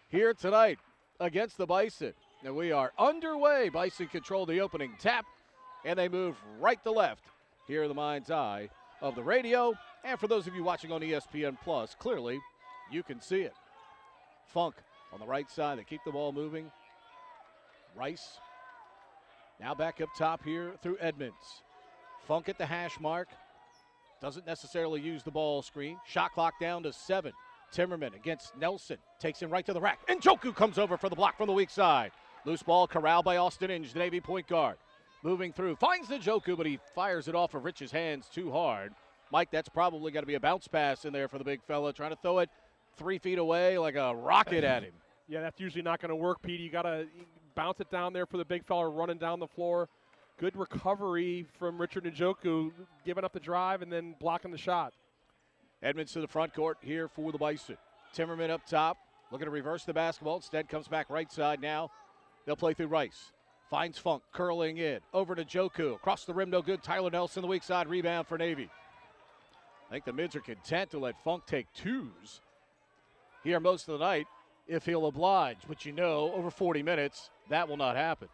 Here tonight against the Bison. And we are underway. Bison control the opening tap, and they move right to left. Here in the mind's eye of the radio. And for those of you watching on ESPN Plus, clearly you can see it. Funk on the right side. They keep the ball moving. Rice now back up top here through Edmonds. Funk at the hash mark. Doesn't necessarily use the ball screen. Shot clock down to 7. Timmerman against Nelson. Takes him right to the rack. And Njoku comes over for the block from the weak side. Loose ball corralled by Austin Inge, the Navy point guard. Moving through. Finds the Njoku, but he fires it off of Rich's hands too hard. Mike, that's probably got to be a bounce pass in there for the big fella. Trying to throw it 3 feet away like a rocket at him. Yeah, that's usually not going to work, Pete. You got to bounce it down there for the big fella running down the floor. Good recovery from Richard Njoku, giving up the drive and then blocking the shot. Edmonds to the front court here for the Bison. Timmerman up top, looking to reverse the basketball. Instead comes back right side now. They'll play through Rice. Finds Funk, curling in. Over to Njoku. Across the rim, no good. Tyler Nelson, the weak side, rebound for Navy. I think the mids are content to let Funk take twos here most of the night if he'll oblige. But you know, over 40 minutes, that will not happen.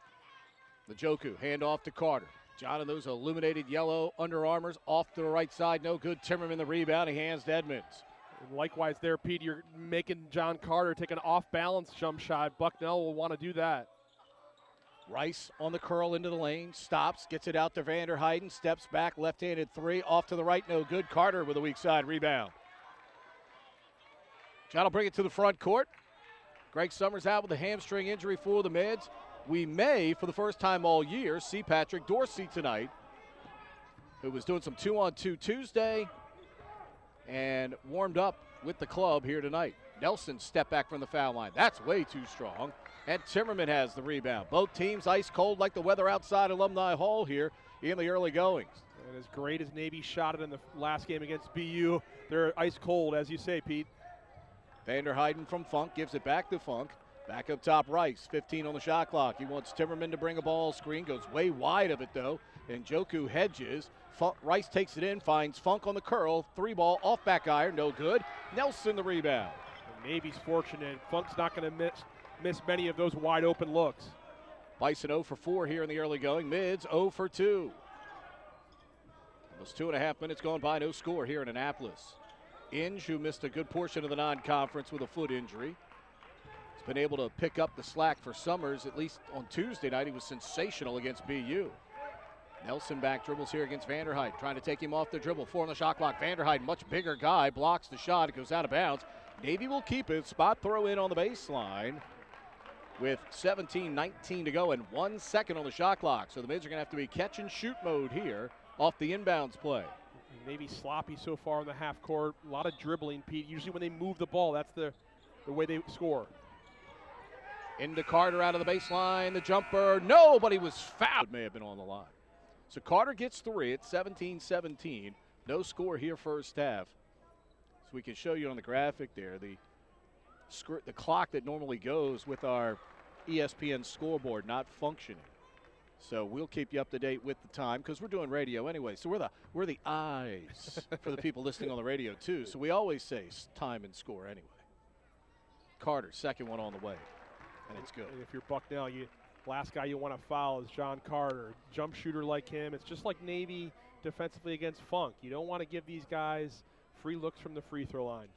The Njoku, hand off to Carter. John in those illuminated yellow Under Armours off to the right side. No good. Timmerman the rebound. He hands to Edmonds. And likewise there, Pete, you're making John Carter take an off-balance jump shot. Bucknell will want to do that. Rice on the curl into the lane. Stops. Gets it out to Vanderheiden. Steps back. Left-handed 3. Off to the right. No good. Carter with a weak side rebound. John will bring it to the front court. Greg Summers out with a hamstring injury for the Mids. We may, for the first time all year, see Patrick Dorsey tonight, who was doing some 2-on-2 Tuesday and warmed up with the club here tonight. Nelson step back from the foul line. That's way too strong. And Timmerman has the rebound. Both teams ice cold like the weather outside Alumni Hall here in the early goings. And as great as Navy shot it in the last game against BU, they're ice cold, as you say, Pete. Vanderheiden from Funk gives it back to Funk. Back up top, Rice, 15 on the shot clock. He wants Timmerman to bring a ball screen, goes way wide of it, though, and Njoku hedges. Rice takes it in, finds Funk on the curl, 3-ball, off back iron, no good. Nelson the rebound. And Navy's fortunate. Funk's not going to miss many of those wide open looks. Bison 0 for 4 here in the early going. Mids 0 for 2. Almost 2.5 minutes gone by, no score here in Annapolis. Inge, who missed a good portion of the non-conference with a foot injury, been able to pick up the slack for Summers, at least on Tuesday night. He was sensational against BU. Nelson back dribbles here against Vanderheiden, trying to take him off the dribble. 4 on the shot clock. Vanderheiden, much bigger guy, blocks the shot. It goes out of bounds. Navy will keep it. Spot throw in on the baseline with 17-19 to go and 1 second on the shot clock. So the Mids are going to have to be catch and shoot mode here off the inbounds play. Navy sloppy so far in the half court. A lot of dribbling, Pete. Usually when they move the ball, that's the way they score. Into Carter out of the baseline, the jumper, no, but he was fouled. May have been on the line. So Carter gets 3 at 17-17. No score here first half. So we can show you on the graphic there the clock that normally goes with our ESPN scoreboard not functioning. So we'll keep you up to date with the time because we're doing radio anyway. So we're the eyes for the people listening on the radio too. So we always say time and score anyway. Carter, second one on the way. And it's good. And if you're Bucknell, last guy you want to foul is John Carter. Jump shooter like him. It's just like Navy defensively against Funk. You don't want to give these guys free looks from the free throw line.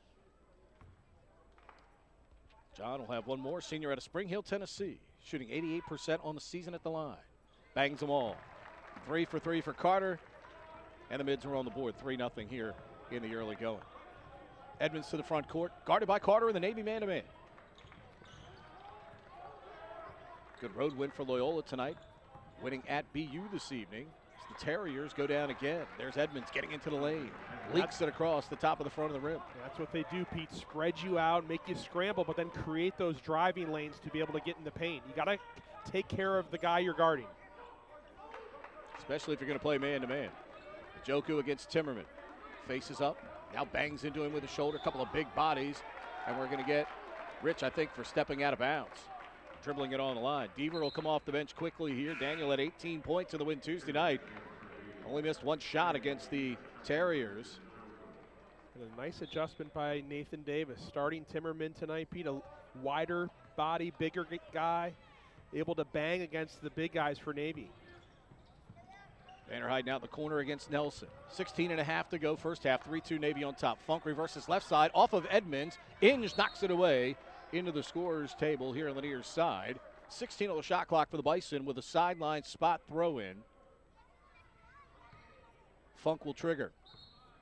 John will have one more. Senior out of Spring Hill, Tennessee. Shooting 88% on the season at the line. Bangs them all. 3 for 3 for Carter. And the Mids are on the board. 3-0 here in the early going. Edmonds to the front court. Guarded by Carter in the Navy man-to-man. Good road win for Loyola tonight. Winning at BU this evening. As the Terriers go down again. There's Edmonds getting into the lane. Leaks it across the top of the front of the rim. That's what they do, Pete. Spread you out, make you scramble, but then create those driving lanes to be able to get in the paint. You got to take care of the guy you're guarding. Especially if you're going to play man-to-man. Njoku against Timmerman. Faces up. Now bangs into him with the shoulder. A couple of big bodies. And we're going to get Rich, I think, for stepping out of bounds. Dribbling it on the line. Deaver will come off the bench quickly here. Daniel had 18 points in the win Tuesday night. Only missed one shot against the Terriers. And a nice adjustment by Nathan Davis. Starting Timmerman tonight, Pete, a wider body, bigger guy, able to bang against the big guys for Navy. Vanderheiden out in the corner against Nelson. 16.5 to go, first half. 3-2 Navy on top. Funk reverses left side off of Edmonds. Inge knocks it away into the scorer's table here on the near side. 16 on the shot clock for the Bison with a sideline spot throw in. Funk will trigger.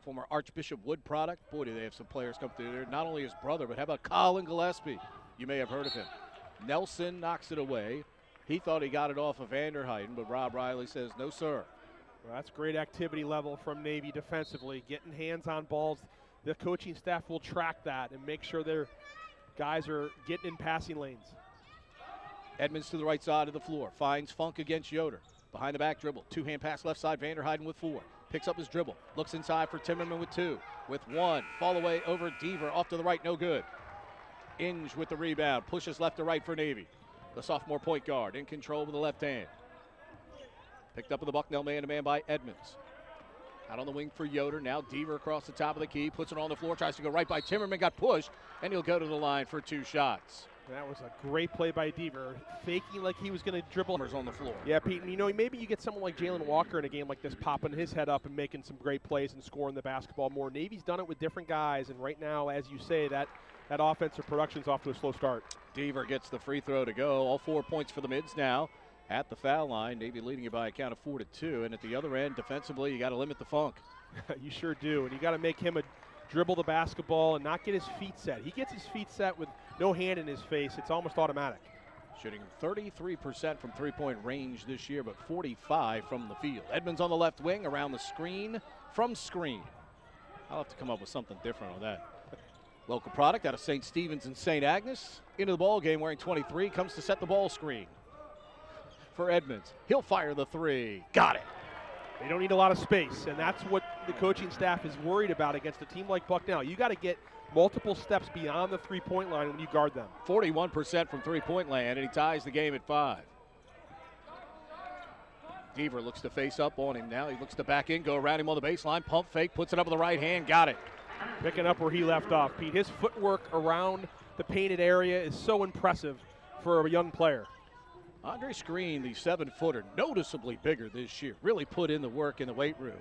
Former Archbishop Wood product. Boy, do they have some players come through there. Not only his brother, but how about Colin Gillespie? You may have heard of him. Nelson knocks it away. He thought he got it off of Vanderheiden, but Rob Riley says, no, sir. Well, that's great activity level from Navy defensively, getting hands on balls. The coaching staff will track that and make sure their guys are getting in passing lanes. Edmonds to the right side of the floor. Finds Funk against Yoder. Behind the back dribble. Two-hand pass left side. Vanderheiden with 4. Picks up his dribble. Looks inside for Timmerman with 2. With 1. Fall away over Deaver. Off to the right. No good. Inge with the rebound. Pushes left to right for Navy. The sophomore point guard in control with the left hand. Picked up with the Bucknell man-to-man by Edmonds. Out on the wing for Yoder. Now Deaver across the top of the key. Puts it on the floor. Tries to go right by Timmerman. Got pushed. And he'll go to the line for 2 shots. That was a great play by Deaver, faking like he was going to dribble. On the floor. Yeah, Pete, and you know, maybe you get someone like Jalen Walker in a game like this, popping his head up and making some great plays and scoring the basketball more. Navy's done it with different guys, and right now, as you say, that offensive production's off to a slow start. Deaver gets the free throw to go. All 4 points for the Mids now at the foul line. Navy leading it by a count of 4-2, and at the other end, defensively, you got to limit the Funk. You sure do, and you got to make him dribble the basketball and not get his feet set. He gets his feet set with no hand in his face. It's almost automatic. Shooting 33% from three-point range this year, but 45 from the field. Edmonds on the left wing, around the screen, from screen. I'll have to come up with something different on that. Local product out of St. Stephen's and St. Agnes. Into the ball game wearing 23, comes to set the ball screen for Edmonds. He'll fire the 3. Got it. They don't need a lot of space, and that's what the coaching staff is worried about against a team like Bucknell. You got to get multiple steps beyond the three-point line when you guard them. 41% from three-point land, and he ties the game at 5. Deaver looks to face up on him now. He looks to back in, go around him on the baseline, pump fake, puts it up with the right hand, got it. Picking up where he left off, Pete. His footwork around the painted area is so impressive for a young player. Andre Screen, the 7-footer, noticeably bigger this year. Really put in the work in the weight room.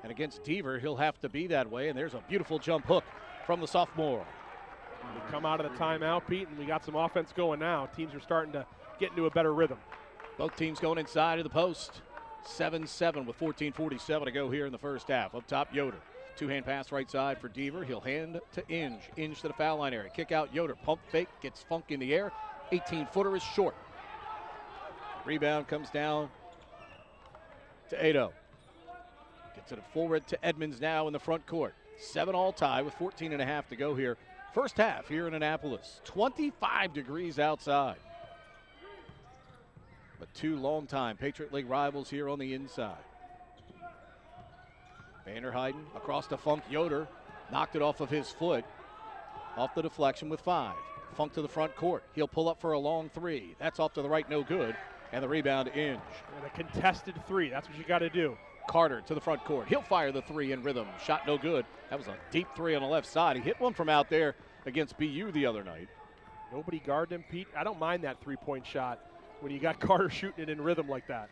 And against Deaver, he'll have to be that way. And there's a beautiful jump hook from the sophomore. We come out of the timeout, Pete, and we got some offense going now. Teams are starting to get into a better rhythm. Both teams going inside of the post. 7-7 with 14:47 to go here in the first half. Up top, Yoder. Two-hand pass right side for Deaver. He'll hand to Inge. Inge to the foul line area. Kick out Yoder. Pump fake. Gets Funk in the air. 18-footer is short. Rebound comes down to Ado. Gets it forward to Edmonds now in the front court. 7-all tie with 14.5 to go here. First half here in Annapolis. 25 degrees outside. But 2 longtime Patriot League rivals here on the inside. Vanderheiden across to Funk. Yoder knocked it off of his foot. Off the deflection with 5. Funk to the front court. He'll pull up for a long 3. That's off to the right, no good. And the rebound to Inge. And a contested 3. That's what you got to do. Carter to the front court. He'll fire the 3 in rhythm. Shot no good. That was a deep 3 on the left side. He hit one from out there against BU the other night. Nobody guarded him, Pete. I don't mind that 3-point shot when you got Carter shooting it in rhythm like that.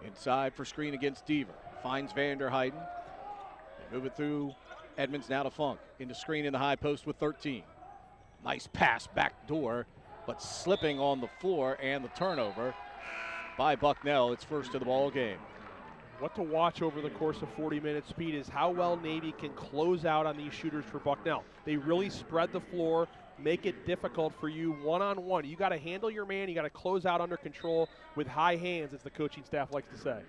Inside for screen against Deaver. Finds Vanderheiden. They move it through Edmonds now to Funk. Into screen in the high post with 13. Nice pass back door, but slipping on the floor, and the turnover by Bucknell. It's first of the ball game. What to watch over the course of 40 minutes, Pete, is how well Navy can close out on these shooters for Bucknell. They really spread the floor, make it difficult for you one-on-one. You got to handle your man. You got to close out under control with high hands, as the coaching staff likes to say.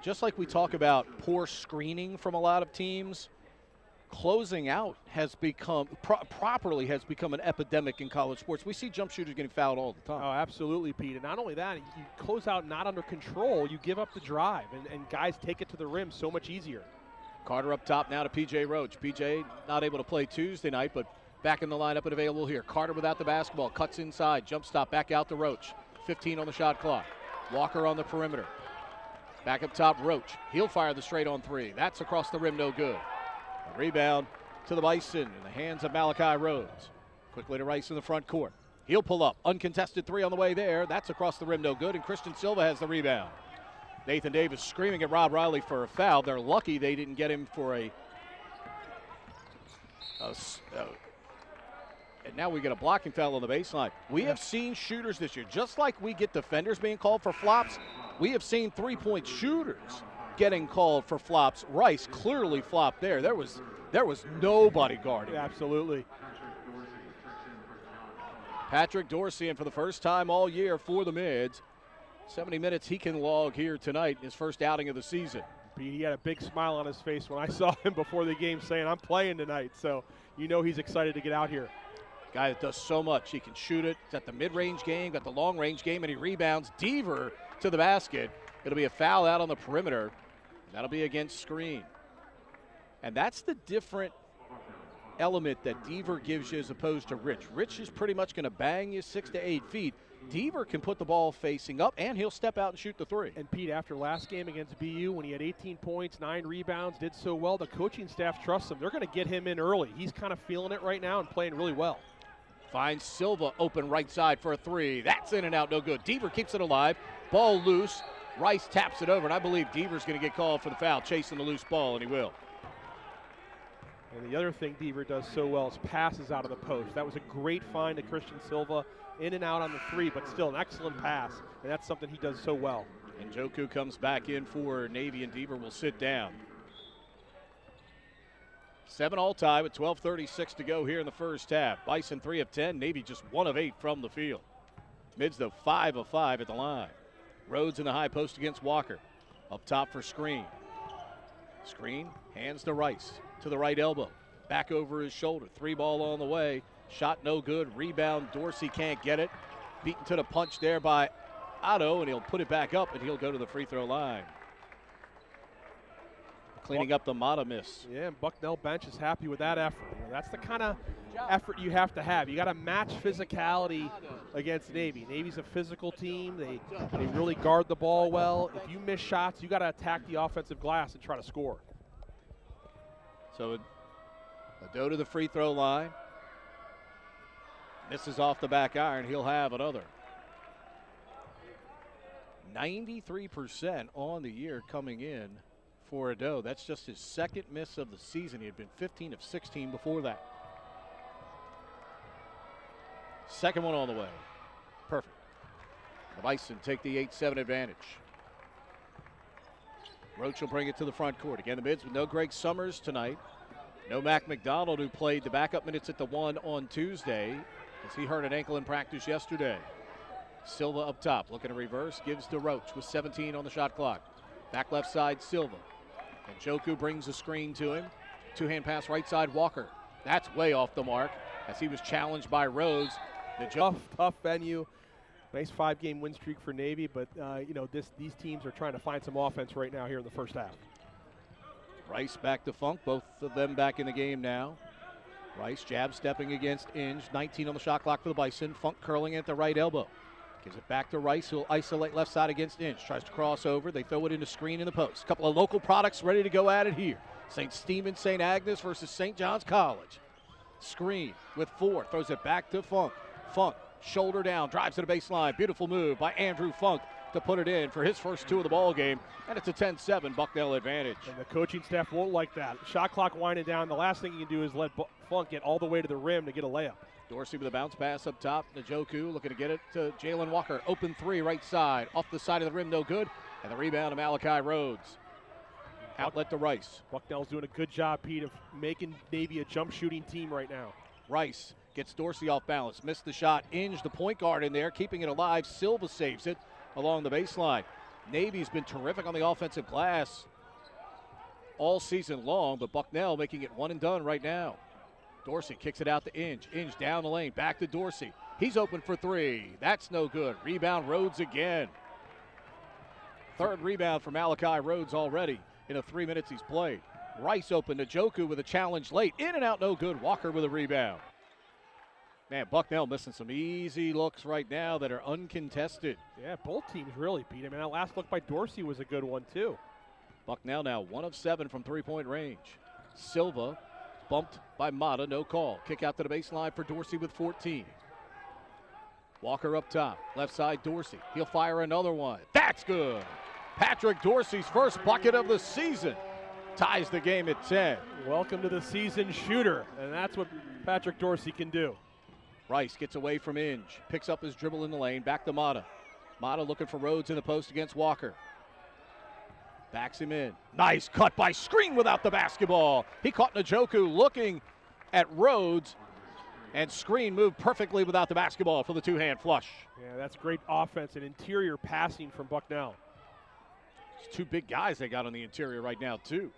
Just like we talk about poor screening from a lot of teams, closing out has become, properly has become an epidemic in college sports. We see jump shooters getting fouled all the time. Oh, absolutely, Pete. And not only that, you close out not under control, you give up the drive, and guys take it to the rim so much easier. Carter up top now to P.J. Roach. P.J. not able to play Tuesday night, but back in the lineup and available here. Carter without the basketball, cuts inside, jump stop, back out to Roach. 15 on the shot clock. Walker on the perimeter. Back up top, Roach. He'll fire the straight on 3. That's across the rim, no good. A rebound to the Bison in the hands of Malachi Rhodes. Quickly to Rice in the front court. He'll pull up. Uncontested three on the way there. That's across the rim, no good. And Christian Silva has the rebound. Nathan Davis screaming at Rob Riley for a foul. They're lucky they didn't get him for and now we get a blocking foul on the baseline. We have seen shooters this year, just like we get defenders being called for flops, we have seen three-point shooters getting called for flops. Rice clearly flopped there. There was nobody guarding. Absolutely. Patrick Dorsey, and for the first time all year for the Mids, 70 minutes he can log here tonight in his first outing of the season. He had a big smile on his face when I saw him before the game saying, I'm playing tonight. So you know he's excited to get out here. Guy that does so much. He can shoot it. He's at the mid-range game, got the long-range game, and he rebounds. Deaver to the basket. It'll be a foul out on the perimeter. That'll be against screen. And that's the different element that Deaver gives you as opposed to Rich. Rich is pretty much going to bang you 6 to 8 feet. Deaver can put the ball facing up, and he'll step out and shoot the three. And Pete, after last game against BU, when he had 18 points, 9 rebounds, did so well, the coaching staff trusts him. They're going to get him in early. He's kind of feeling it right now and playing really well. Finds Silva open right side for a three. That's in and out, no good. Deaver keeps it alive. Ball loose. Rice taps it over, and I believe Deaver's going to get called for the foul, chasing the loose ball, and he will. And the other thing Deaver does so well is passes out of the post. That was a great find to Christian Silva, in and out on the three, but still an excellent pass, and that's something he does so well. And Joku comes back in for Navy, and Deaver will sit down. 7-all tie with 12:36 to go here in the first half. Bison 3 of 10, Navy just 1 of 8 from the field. Mids, though, 5 of 5 at the line. Rhodes in the high post against Walker. Up top for Screen. Screen, hands to Rice, to the right elbow. Back over his shoulder, 3 ball on the way. Shot no good, rebound, Dorsey can't get it. Beaten to the punch there by Otto, and he'll put it back up, and he'll go to the free throw line. Cleaning up the Mata miss. Yeah, and Bucknell bench is happy with that effort. You know, that's the kind of effort you have to have. You got to match physicality against Navy. Navy's a physical team. They really guard the ball well. If you miss shots, you got to attack the offensive glass and try to score. So Ado to the free throw line. Misses off the back iron. He'll have another. 93% on the year coming in for Ado. That's just his second miss of the season. He had been 15 of 16 before that. Second one on the way. Perfect. The Bison take the 8-7 advantage. Roach will bring it to the front court. Again, the Mids with no Greg Summers tonight. No Mac McDonald, who played the backup minutes at the 1 on Tuesday, as he hurt an ankle in practice yesterday. Silva up top, looking to reverse, gives to Roach with 17 on the shot clock. Back left side, Silva. And Joku brings a screen to him. Two-hand pass right side, Walker. That's way off the mark as he was challenged by Rhodes. The tough venue. Nice 5-game win streak for Navy, but you know, these teams are trying to find some offense right now here in the first half. Rice back to Funk, both of them back in the game now. Rice jab stepping against Inge, 19 on the shot clock for the Bison. Funk curling at the right elbow. Gives it back to Rice, who'll isolate left side against Inge. Tries to cross over. They throw it into screen in the post. A couple of local products ready to go at it here. St. Stephen, St. Agnes versus St. John's College. Screen with 4. Throws it back to Funk. Funk, shoulder down, drives to the baseline. Beautiful move by Andrew Funk to put it in for his first 2 of the ball game. And it's a 10-7 Bucknell advantage. And the coaching staff won't like that. Shot clock winding down. The last thing you can do is let Funk get all the way to the rim to get a layup. Dorsey with a bounce pass up top. Njoku looking to get it to Jalen Walker. Open 3 right side. Off the side of the rim, no good. And the rebound to Malachi Rhodes. Outlet to Rice. Bucknell's doing a good job, Pete, of making Navy a jump shooting team right now. Rice gets Dorsey off balance. Missed the shot. Inge, the point guard in there, keeping it alive. Silva saves it along the baseline. Navy's been terrific on the offensive glass all season long, but Bucknell making it one and done right now. Dorsey kicks it out to Inge. Inge down the lane, back to Dorsey. He's open for 3. That's no good. Rebound Rhodes again. Third rebound for Malachi Rhodes already in the 3 minutes he's played. Rice open to Joku with a challenge late. In and out, no good. Walker with a rebound. Man, Bucknell missing some easy looks right now that are uncontested. Yeah, both teams really beat him. And that last look by Dorsey was a good one, too. Bucknell now 1 of 7 from three-point range. Silva bumped by Mata, no call. Kick out to the baseline for Dorsey with 14. Walker up top, left side Dorsey. He'll fire another one. That's good. Patrick Dorsey's first bucket of the season ties the game at 10. Welcome to the season, shooter, and that's what Patrick Dorsey can do. Rice gets away from Inge, picks up his dribble in the lane, back to Mata. Mata looking for Rhodes in the post against Walker. Backs him in. Nice cut by Screen without the basketball. He caught Njoku looking at Rhodes, and Screen moved perfectly without the basketball for the two-hand flush. Yeah, that's great offense and interior passing from Bucknell. It's two big guys they got on the interior right now, too.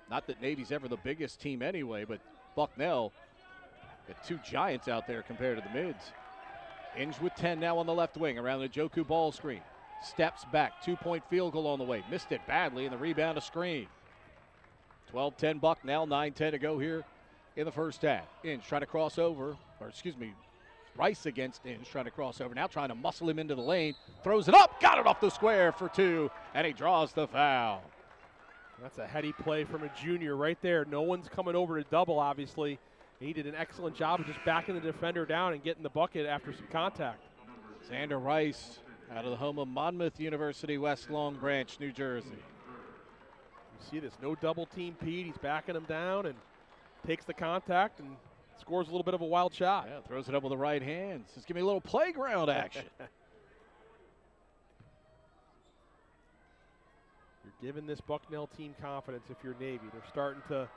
Not that Navy's ever the biggest team anyway, but Bucknell got two giants out there compared to the mids. Inge with 10 now on the left wing around the Njoku ball screen. Steps back, 2-point field goal on the way. Missed it badly, and the rebound to Screen. 12-10 Bucknell, 9-10 to go here in the first half. Inge trying to cross over, or excuse me, Rice against Inge trying to cross over. Now trying to muscle him into the lane. Throws it up, got it off the square for two, and he draws the foul. That's a heady play from a junior right there. No one's coming over to double, obviously. He did an excellent job of just backing the defender down and getting the bucket after some contact. Xander Rice out of the home of Monmouth University, West Long Branch, New Jersey. You see this, no double team Pete. He's backing him down and takes the contact and scores a little bit of a wild shot. Yeah, throws it up with the right hand. Just give me a little playground action. You're giving this Bucknell team confidence if you're Navy. They're starting to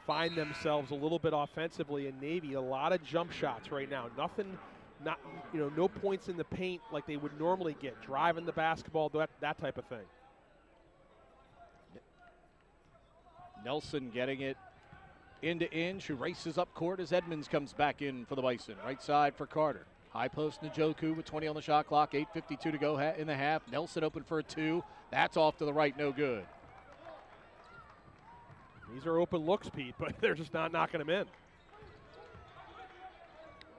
find themselves a little bit offensively, in Navy a lot of jump shots right now. No points in the paint like they would normally get. Driving the basketball, that type of thing. Nelson getting it into Inge, who races up court as Edmonds comes back in for the Bison. Right side for Carter. High post Njoku with 20 on the shot clock, 8:52 to go in the half. Nelson open for a two. That's off to the right, no good. These are open looks, Pete, but they're just not knocking them in.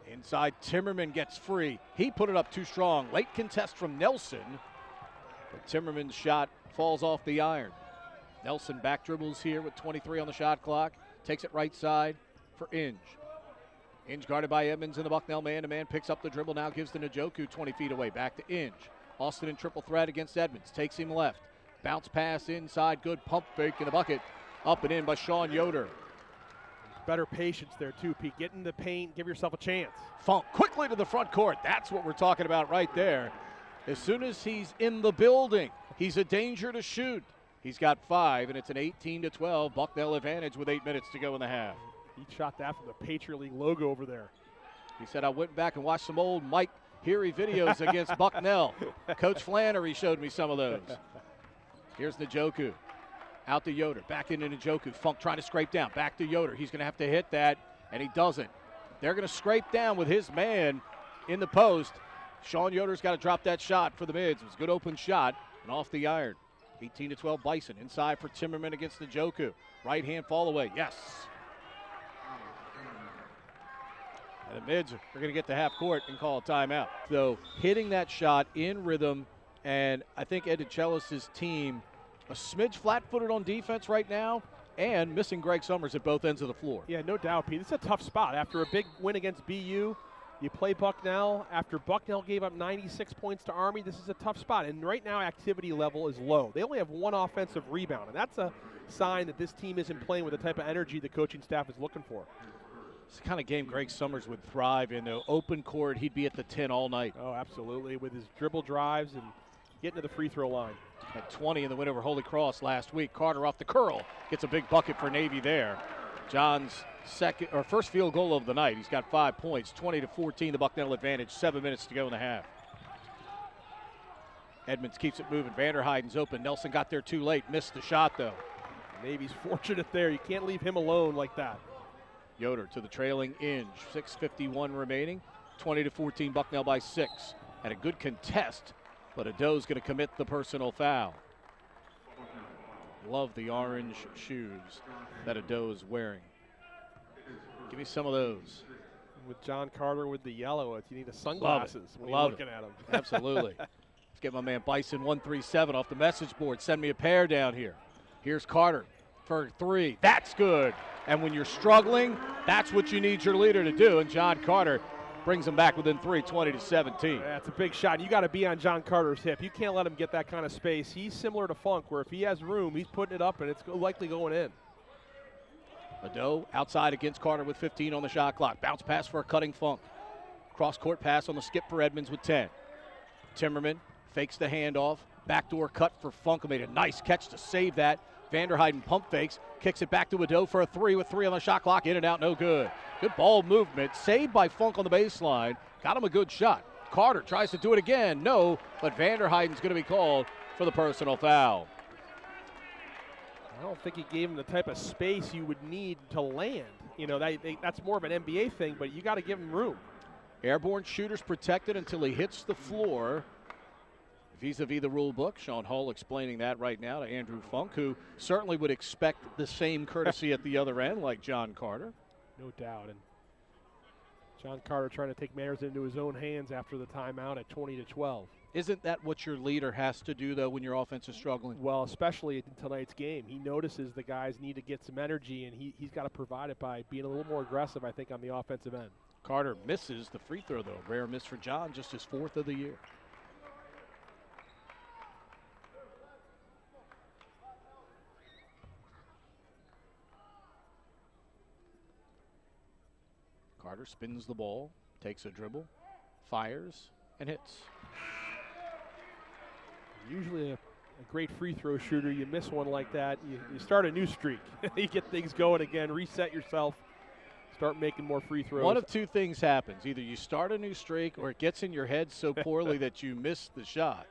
Inside, Timmerman gets free. He put it up too strong. Late contest from Nelson, but Timmerman's shot falls off the iron. Nelson back dribbles here with 23 on the shot clock. Takes it right side for Inge. Inge guarded by Edmonds in the Bucknell man-to-man. Picks up the dribble, now gives to Njoku 20 feet away. Back to Inge. Austin in triple threat against Edmonds. Takes him left. Bounce pass inside. Good pump fake in the bucket. Up and in by Sean Yoder. Better patience there too, Pete. Get in the paint, give yourself a chance. Funk quickly to the front court. That's what we're talking about right there. As soon as he's in the building, he's a danger to shoot. He's got 5, and it's an 18-12 Bucknell advantage with 8 minutes to go in the half. He shot that from the Patriot League logo over there. He said, I went back and watched some old Mike Heary videos against Bucknell. Coach Flannery showed me some of those. Here's Njoku. Out to Yoder. Back into Njoku. Funk trying to scrape down. Back to Yoder. He's going to have to hit that, and he doesn't. They're going to scrape down with his man in the post. Sean Yoder's got to drop that shot for the mids. It was a good open shot and off the iron. 18-12 Bison. Inside for Timmerman against Njoku. Right hand fall away. Yes. And the mids are going to get to half court and call a timeout. So hitting that shot in rhythm, and I think Ed DeChellis' team a smidge flat-footed on defense right now, and missing Greg Summers at both ends of the floor. Yeah, no doubt, Pete. This is a tough spot. After a big win against BU, you play Bucknell. After Bucknell gave up 96 points to Army, this is a tough spot. And right now, activity level is low. They only have one offensive rebound, and that's a sign that this team isn't playing with the type of energy the coaching staff is looking for. It's the kind of game Greg Summers would thrive in. Open court, he'd be at the 10 all night. Oh, absolutely, with his dribble drives and getting to the free throw line. Had 20 in the win over Holy Cross last week. Carter off the curl. Gets a big bucket for Navy there. John's first field goal of the night. He's got 5 points. 20-14, the Bucknell advantage. 7 minutes to go in the half. Edmonds keeps it moving. Vanderheiden's open. Nelson got there too late. Missed the shot, though. Navy's fortunate there. You can't leave him alone like that. Yoder to the trailing Inge. 6:51 remaining. 20-14, Bucknell by 6. And a good contest, but Ado's going to commit the personal foul. Love the orange shoes that Ado is wearing. Give me some of those. With John Carter with the yellow, you need the sunglasses when you're looking at him. Absolutely. Let's get my man Bison 137 off the message board. Send me a pair down here. Here's Carter for three. That's good. And when you're struggling, that's what you need your leader to do. And John Carter brings them back within 3, 20-17. That's a big shot. You got to be on John Carter's hip. You can't let him get that kind of space. He's similar to Funk, where if he has room, he's putting it up, and it's likely going in. Ado outside against Carter with 15 on the shot clock. Bounce pass for a cutting Funk. Cross-court pass on the skip for Edmonds with 10. Timmerman fakes the handoff. Backdoor cut for Funk. Made a nice catch to save that. Vanderheiden pump fakes. Kicks it back to Ado for a three with 3 on the shot clock. In and out, no good. Good ball movement. Saved by Funk on the baseline. Got him a good shot. Carter tries to do it again. No, but Vanderheiden's going to be called for the personal foul. I don't think he gave him the type of space you would need to land. You know, that's more of an NBA thing, but you got to give him room. Airborne shooters protected until he hits the floor. Vis-a-vis the rule book. Sean Hull explaining that right now to Andrew Funk, who certainly would expect the same courtesy at the other end like John Carter. No doubt. And John Carter trying to take matters into his own hands after the timeout at 20-12. Isn't that what your leader has to do, though, when your offense is struggling? Well, especially in tonight's game. He notices the guys need to get some energy, and he's got to provide it by being a little more aggressive, I think, on the offensive end. Carter misses the free throw, though. Rare miss for John, just his 4th of the year. Carter spins the ball, takes a dribble, fires, and hits. Usually a great free throw shooter, you miss one like that, you start a new streak. You get things going again, reset yourself, start making more free throws. One of two things happens. Either you start a new streak or it gets in your head so poorly that you miss the shot.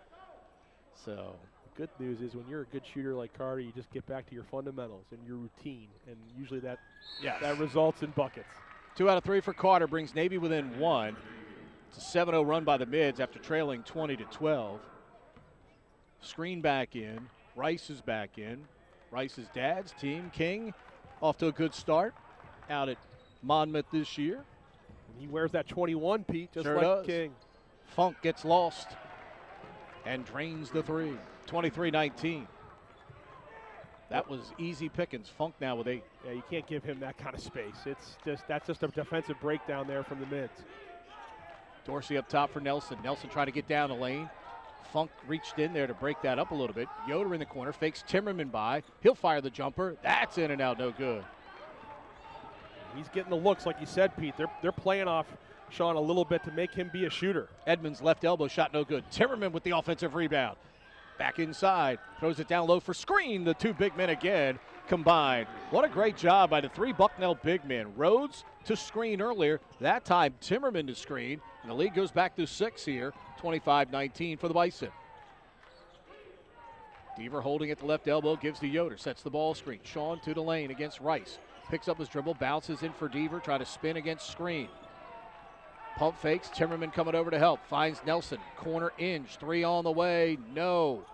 So the good news is when you're a good shooter like Carter, you just get back to your fundamentals and your routine, and usually that results in buckets. 2 out of 3 for Carter brings Navy within 1. It's a 7-0 run by the Mids after trailing 20-12. Screen back in. Rice is back in. Rice's dad's team, King, off to a good start out at Monmouth this year. He wears that 21, Pete, just sure like does. King. Funk gets lost and drains the 3. 23-19. That was easy pickings. Funk now with 8. Yeah, you can't give him that kind of space. That's just a defensive breakdown there from the Mids. Dorsey up top for Nelson. Nelson trying to get down the lane. Funk reached in there to break that up a little bit. Yoder in the corner, fakes Timmerman by. He'll fire the jumper. That's in and out, no good. He's getting the looks, like you said, Pete. They're playing off Sean a little bit to make him be a shooter. Edmonds' left elbow shot, no good. Timmerman with the offensive rebound. Back inside, throws it down low for screen. The 2 big men again combined. What a great job by the 3 Bucknell big men. Rhodes to screen earlier. That time Timmerman to screen. And the lead goes back to 6 here. 25-19 for the Bison. Deaver holding at the left elbow, gives to Yoder. Sets the ball screen. Sean to the lane against Rice. Picks up his dribble, bounces in for Deaver. Try to spin against screen. Pump fakes, Timmerman coming over to help. Finds Nelson, corner Inge, 3 on the way, no.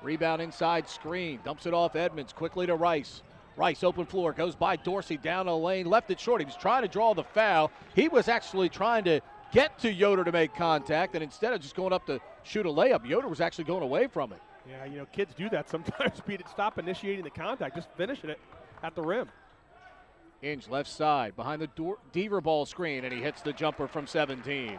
Rebound inside screen, dumps it off Edmonds, quickly to Rice. Rice, open floor, goes by Dorsey, down the lane, left it short. He was trying to draw the foul. He was actually trying to get to Yoder to make contact, and instead of just going up to shoot a layup, Yoder was actually going away from it. Yeah, you know, kids do that sometimes. Stop initiating the contact, just finishing it at the rim. Inge left side behind the Deaver ball screen, and he hits the jumper from 17.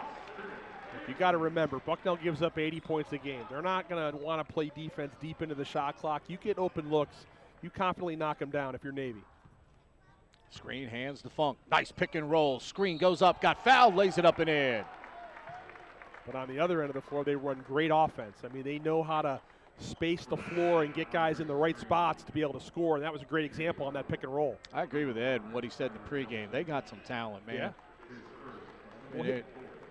You got to remember, Bucknell gives up 80 points a game. They're not going to want to play defense deep into the shot clock. You get open looks, you confidently knock them down if you're Navy. Screen hands to Funk. Nice pick and roll. Screen goes up, got fouled, lays it up and in. But on the other end of the floor, they run great offense. I mean, they know how to space the floor and get guys in the right spots to be able to score, and that was a great example on that pick and roll. I agree with Ed and what he said in the pregame. They got some talent, man. Yeah. Well,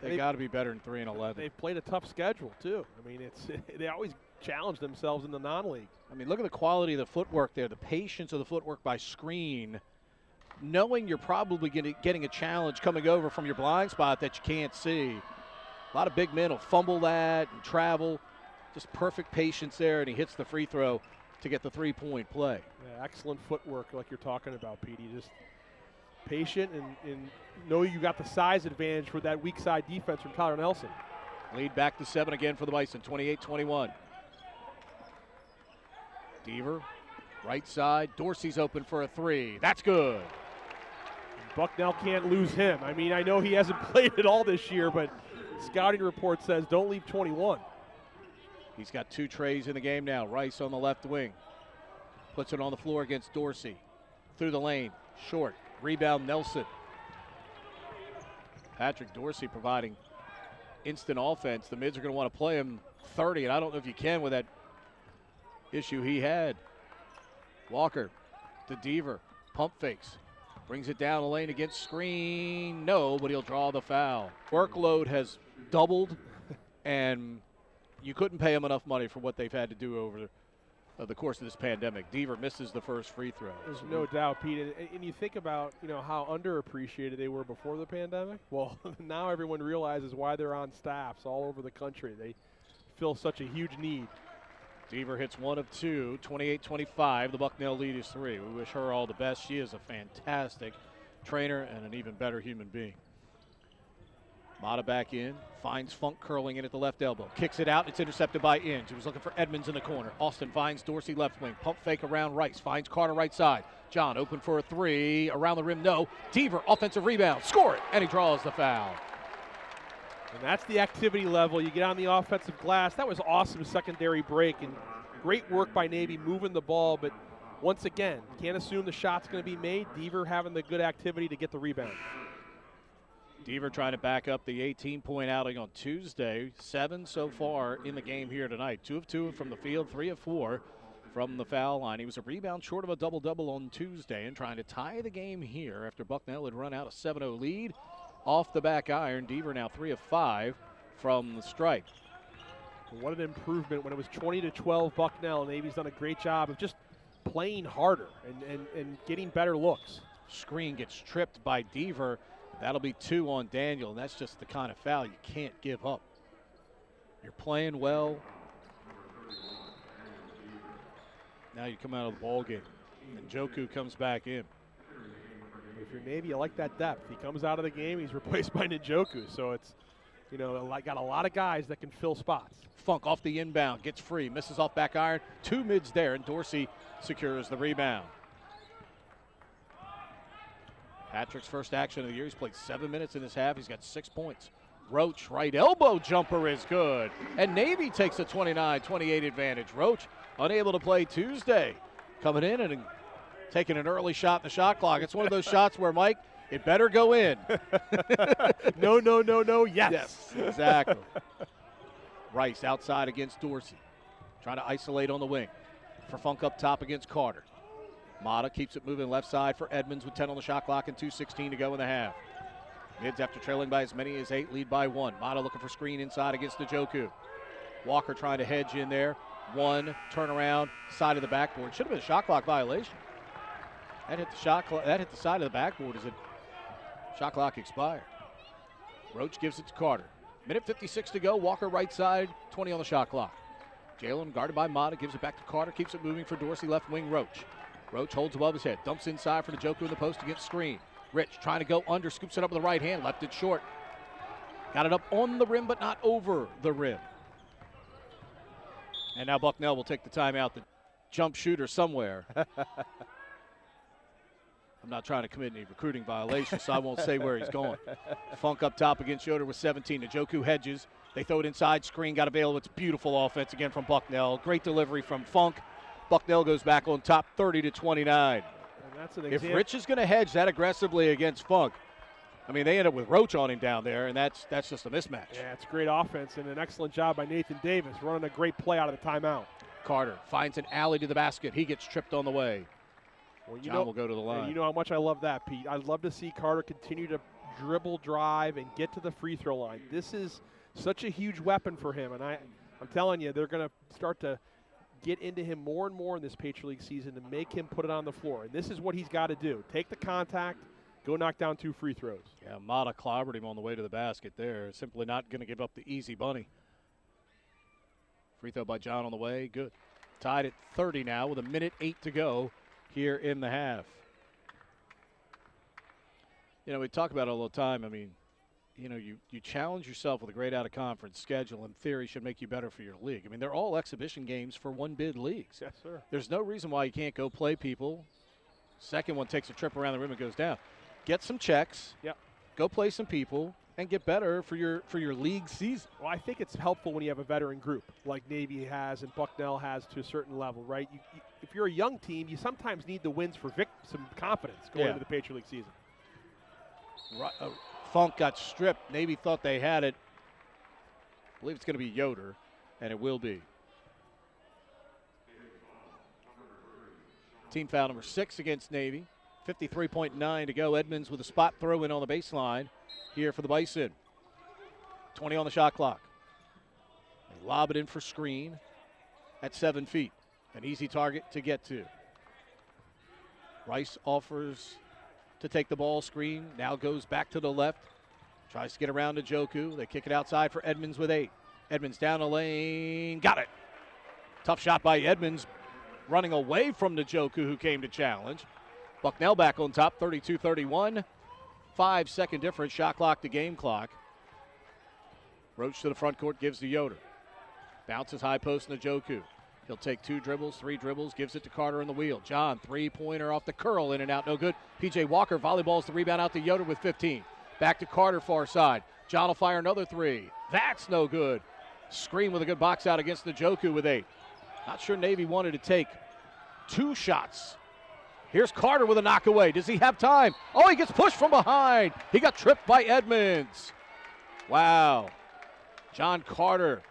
they got to be better than 3 and 11. They've played a tough schedule too. I mean, they always challenge themselves in the non-league. I mean, look at the quality of the footwork there, the patience of the footwork by screen, knowing you're probably getting a challenge coming over from your blind spot that you can't see. A lot of big men will fumble that and travel. Just perfect patience there, and he hits the free throw to get the 3-point play. Yeah, excellent footwork like you're talking about, Pete. Just patient and know you got the size advantage for that weak side defense from Tyler Nelson. Lead back to 7 again for the Bison, 28-21. Deaver Right side, Dorsey's open for a three. That's good. Bucknell can't lose him. I mean, I know he hasn't played at all this year, but scouting report says don't leave 21. He's got 2 trays in the game now. Rice on the left wing. Puts it on the floor against Dorsey. Through the lane, short. Rebound, Nelson. Patrick Dorsey providing instant offense. The mids are going to want to play him 30, and I don't know if you can with that issue he had. Walker to Deaver. Pump fakes. Brings it down the lane against screen. No, but he'll draw the foul. Workload has doubled, and you couldn't pay him enough money for what they've had to do over the course of this pandemic. Deaver misses the first free throw. There's no doubt, Pete. And you think about, how underappreciated they were before the pandemic. Well, now everyone realizes why they're on staffs all over the country. They fill such a huge need. Deaver hits 1 of 2, 28-25. The Bucknell lead is 3. We wish her all the best. She is a fantastic trainer and an even better human being. Mata back in, finds Funk curling in at the left elbow. Kicks it out, it's intercepted by Inge. He was looking for Edmonds in the corner. Austin finds Dorsey left wing. Pump fake around Rice, finds Carter right side. John open for a 3, around the rim, no. Deaver, offensive rebound, score it, and he draws the foul. And that's the activity level. You get on the offensive glass. That was awesome secondary break, and great work by Navy moving the ball, but once again, can't assume the shot's going to be made. Deaver having the good activity to get the rebound. Deaver trying to back up the 18-point outing on Tuesday. 7 so far in the game here tonight. 2 of 2 from the field, 3 of 4 from the foul line. He was a rebound short of a double-double on Tuesday and trying to tie the game here after Bucknell had run out a 7-0 lead. Off the back iron, Deaver now 3 of 5 from the stripe. What an improvement when it was 20-12 Bucknell. Navy's done a great job of just playing harder and getting better looks. Screen gets tripped by Deaver. That'll be 2 on Daniel, and that's just the kind of foul you can't give up. You're playing well. Now you come out of the ball game, and Joku comes back in. If you're Navy, you like that depth. He comes out of the game, he's replaced by Njoku, so it's, got a lot of guys that can fill spots. Funk off the inbound, gets free, misses off back iron. 2 mids there, and Dorsey secures the rebound. Patrick's first action of the year. He's played 7 minutes in this half. He's got 6 points. Roach, right elbow jumper is good. And Navy takes a 29-28 advantage. Roach unable to play Tuesday. Coming in and taking an early shot in the shot clock. It's one of those shots where, Mike, it better go in. No, yes. Yes, exactly. Rice outside against Dorsey. Trying to isolate on the wing. For Funk up top against Carter. Mata keeps it moving left side for Edmonds with 10 on the shot clock and 2:16 to go in the half. Mids after trailing by as many as 8, lead by 1. Mata looking for screen inside against Njoku. Walker trying to hedge in there. 1, turnaround, side of the backboard. Should have been a shot clock violation. That hit the side of the backboard as the shot clock expired. Roach gives it to Carter. Minute 56 to go. Walker right side, 20 on the shot clock. Jalen guarded by Mata, gives it back to Carter, keeps it moving for Dorsey, left wing Roach. Roach holds above his head, dumps inside for Njoku in the post against screen. Rich trying to go under, scoops it up with the right hand, left it short. Got it up on the rim, but not over the rim. And now Bucknell will take the timeout. The jump shooter somewhere. I'm not trying to commit any recruiting violations, so I won't say where he's going. Funk up top against Yoder with 17. Njoku hedges. They throw it inside, screen got available. It's beautiful offense again from Bucknell. Great delivery from Funk. Bucknell goes back on top 30-29. And that's if Rich is going to hedge that aggressively against Funk, I mean, they end up with Roach on him down there, and that's just a mismatch. Yeah, it's great offense and an excellent job by Nathan Davis, running a great play out of the timeout. Carter finds an alley to the basket. He gets tripped on the way. Well, John will go to the line. You know how much I love that, Pete. I'd love to see Carter continue to dribble, drive, and get to the free throw line. This is such a huge weapon for him, and I'm telling you, they're going to start to get into him more and more in this Patriot League season to make him put it on the floor. And this is what he's got to do. Take the contact, go knock down 2 free throws. Yeah, Mata clobbered him on the way to the basket there. Simply not going to give up the easy bunny. Free throw by John on the way. Good. Tied at 30 now with 1:08 to go here in the half. You know, we talk about it all the time. I mean, you challenge yourself with a great out-of-conference schedule. In theory, should make you better for your league. I mean, they're all exhibition games for one-bid leagues. Yes, sir. There's no reason why you can't go play people. Second one takes a trip around the rim and goes down. Get some checks. Yep. Go play some people and get better for your league season. Well, I think it's helpful when you have a veteran group like Navy has and Bucknell has to a certain level, right? If you're a young team, you sometimes need the wins for some confidence going into the Patriot League season. Funk got stripped. Navy thought they had it. I believe it's going to be Yoder, and it will be. Team foul number 6 against Navy. 53.9 to go. Edmonds with a spot throw in on the baseline here for the Bison. 20 on the shot clock. They lob it in for screen at 7 feet. An easy target to get to. Rice offers to take the ball screen. Now goes back to the left. Tries to get around to Joku. They kick it outside for Edmonds with 8. Edmonds down the lane. Got it. Tough shot by Edmonds. Running away from the Joku who came to challenge. Bucknell back on top, 32-31. 5-second difference, shot clock to game clock. Roach to the front court, gives to Yoder. Bounces high post to Joku. He'll take 2 dribbles, 3 dribbles, gives it to Carter in the wheel. John, three-pointer off the curl, in and out, no good. P.J. Walker volleyballs the rebound out to Yoder with 15. Back to Carter, far side. John will fire another 3. That's no good. Screen with a good box out against the Joku with 8. Not sure Navy wanted to take 2 shots. Here's Carter with a knockaway. Does he have time? Oh, he gets pushed from behind. He got tripped by Edmonds. Wow. John Carter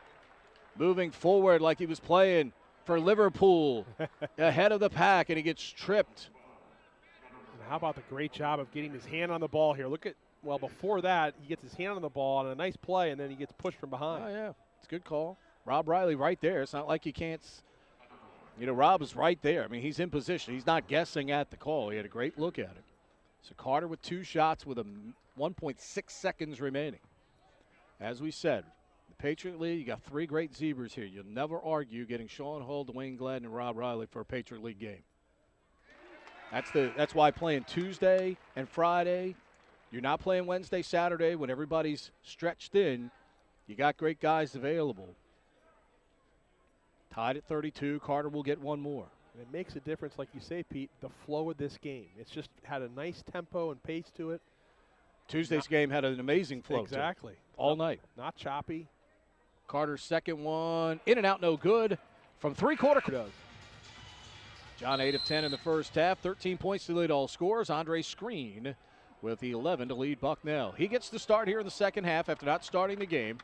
moving forward like he was playing for Liverpool ahead of the pack, and he gets tripped. And how about the great job of getting his hand on the ball here? Look at, well, before that, he gets his hand on the ball on a nice play, and then he gets pushed from behind. Oh, yeah. It's a good call. Rob Riley right there. It's not like you can't. Rob is right there. I mean, he's in position. He's not guessing at the call. He had a great look at it. So Carter with 2 shots with 1.6 seconds remaining. As we said, the Patriot League, you got 3 great Zebras here. You'll never argue getting Sean Hull, Dwayne Gladden, and Rob Riley for a Patriot League game. That's why playing Tuesday and Friday, you're not playing Wednesday, Saturday when everybody's stretched in. You got great guys available. Tied at 32. Carter will get 1 more. And it makes a difference, like you say, Pete, the flow of this game. It's just had a nice tempo and pace to it. Tuesday's game had an amazing flow. Exactly. All night. Not choppy. Carter's second one. In and out, no good. From 3-quarter. Does. John 8 of 10 in the first half. 13 points to lead all scores. Andre Screen with 11 to lead Bucknell. He gets the start here in the second half after not starting the game.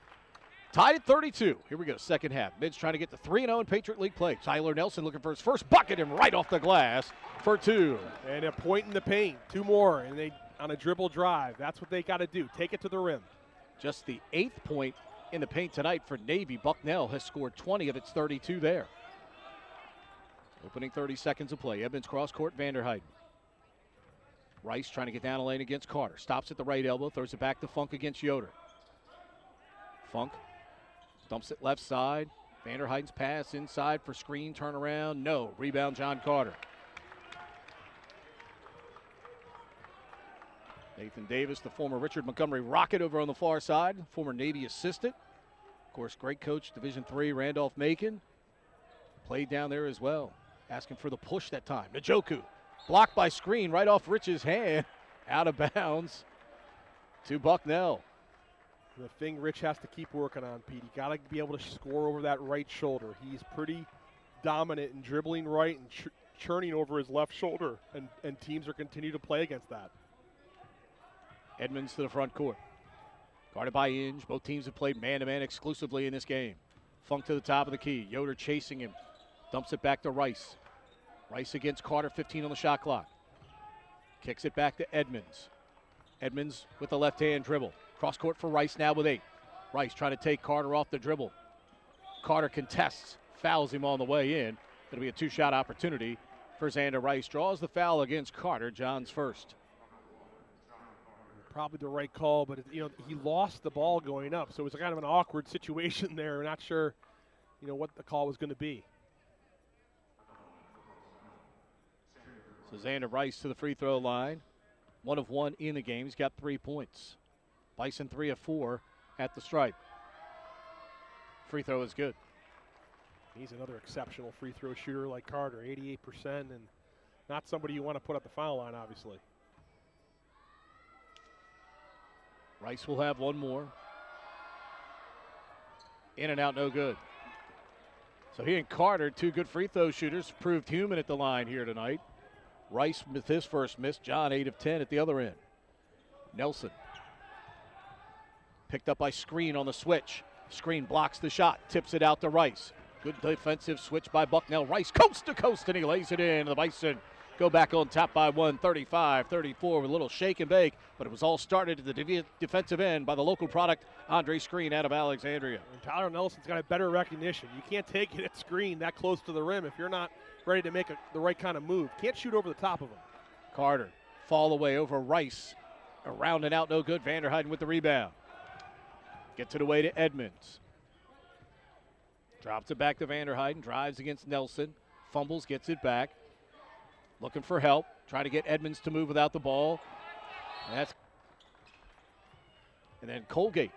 Tied at 32. Here we go, second half. Mids trying to get to 3-0 in Patriot League play. Tyler Nelson looking for his first bucket and right off the glass for 2. And a point in the paint. 2 more, and they on a dribble drive. That's what they got to do. Take it to the rim. Just the 8th point in the paint tonight for Navy. Bucknell has scored 20 of its 32 there. Opening 30 seconds of play. Edmonds cross court, Vanderheiden. Rice trying to get down the lane against Carter. Stops at the right elbow, throws it back to Funk against Yoder. Funk dumps it left side. Vanderheiden's pass inside for screen, turnaround. No. Rebound, John Carter. Nathan Davis, the former Richard Montgomery Rocket over on the far side, former Navy assistant. Of course, great coach, Division III, Randolph Macon. Played down there as well. Asking for the push that time. Njoku, blocked by screen right off Rich's hand. Out of bounds to Bucknell. The thing Rich has to keep working on, Pete, you got to be able to score over that right shoulder. He's pretty dominant in dribbling right and churning over his left shoulder, and teams are continue to play against that. Edmonds to the front court. Guarded by Inge. Both teams have played man-to-man exclusively in this game. Funk to the top of the key. Yoder chasing him. Dumps it back to Rice. Rice against Carter, 15 on the shot clock. Kicks it back to Edmonds. Edmonds with the left-hand dribble. Cross court for Rice now with 8. Rice trying to take Carter off the dribble. Carter contests, fouls him on the way in. It'll be a 2-shot opportunity for Xander Rice. Draws the foul against Carter, John's first. Probably the right call, but he lost the ball going up, so it was kind of an awkward situation there. We're not sure, what the call was going to be. So Xander Rice to the free throw line. 1 of 1 in the game. He's got 3 points. Bison 3 of 4 at the stripe. Free throw is good. He's another exceptional free throw shooter like Carter, 88%, and not somebody you want to put at the foul line, obviously. Rice will have one more. In and out, no good. So he and Carter, two good free throw shooters, proved human at the line here tonight. Rice with his first miss. John 8 of 10 at the other end. Nelson picked up by Screen on the switch. Screen blocks the shot, tips it out to Rice. Good defensive switch by Bucknell. Rice coast to coast, and he lays it in. The Bison go back on top by one, 35-34 with a little shake and bake, but it was all started at the defensive end by the local product, Andre Screen out of Alexandria. And Tyler Nelson's got a better recognition. You can't take it at Screen that close to the rim if you're not ready to make the right kind of move. Can't shoot over the top of him. Carter, fall away over Rice. Around and out, no good. Vanderheiden with the rebound. Gets it away to Edmonds. Drops it back to Vanderheiden. Drives against Nelson. Fumbles, gets it back. Looking for help. Trying to get Edmonds to move without the ball. And then Colgate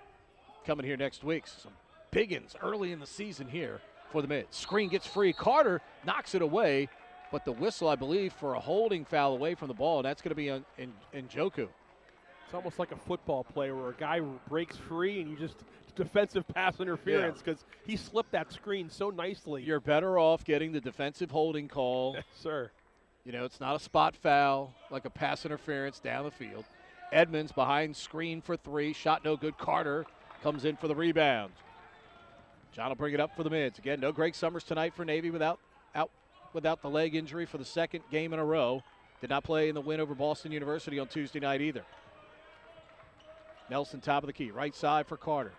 coming here next week. Some biggins early in the season here for the Mids. Screen gets free. Carter knocks it away, but the whistle, I believe, for a holding foul away from the ball, and that's going to be in Njoku. It's almost like a football play where a guy breaks free and you just defensive pass interference because he slipped that screen so nicely. You're better off getting the defensive holding call. Yes, sir. You know, it's not a spot foul like a pass interference down the field. Edmonds behind Screen for three. Shot no good. Carter comes in for the rebound. John will bring it up for the Mids. Again, no Greg Summers tonight for Navy without the leg injury for the second game in a row. Did not play in the win over Boston University on Tuesday night either. Nelson top of the key. Right side for Carter.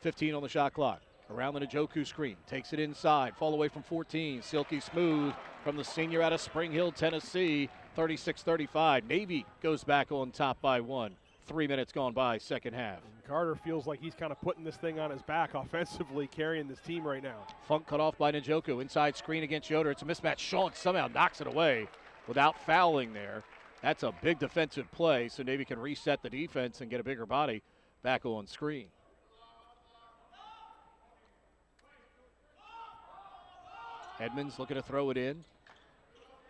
15 on the shot clock. Around the Njoku screen. Takes it inside. Fall away from 14. Silky smooth from the senior out of Spring Hill, Tennessee. 36-35. Navy goes back on top by one. 3 minutes gone by, second half. And Carter feels like he's kind of putting this thing on his back offensively, carrying this team right now. Funk cut off by Njoku. Inside screen against Yoder. It's a mismatch. Sean somehow knocks it away without fouling there. That's a big defensive play, so Navy can reset the defense and get a bigger body back on screen. Edmonds looking to throw it in.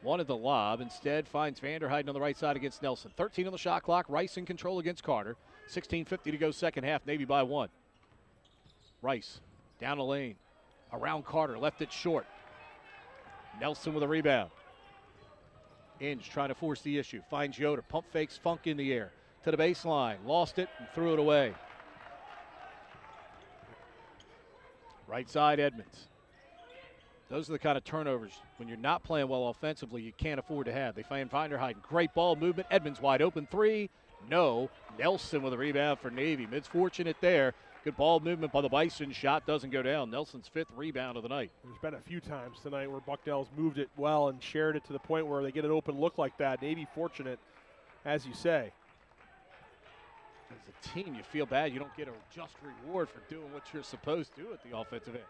Wanted the lob. Instead finds Vanderheiden on the right side against Nelson. 13 on the shot clock. Rice in control against Carter. 16:50 to go second half. Navy by one. Rice down the lane. Around Carter. Left it short. Nelson with a rebound. Inge trying to force the issue. Finds Yoder. Pump fakes Funk in the air. To the baseline. Lost it and threw it away. Right side Edmonds. Those are the kind of turnovers when you're not playing well offensively you can't afford to have. They find Vanderheiden. Great ball movement. Edmonds wide open three. No. Nelson with a rebound for Navy. Mids fortunate there. Good ball movement by the Bison. Shot doesn't go down. Nelson's fifth rebound of the night. There's been a few times tonight where Bucknell's moved it well and shared it to the point where they get an open look like that. Navy fortunate, as you say. As a team, you feel bad you don't get a just reward for doing what you're supposed to do at the offensive end.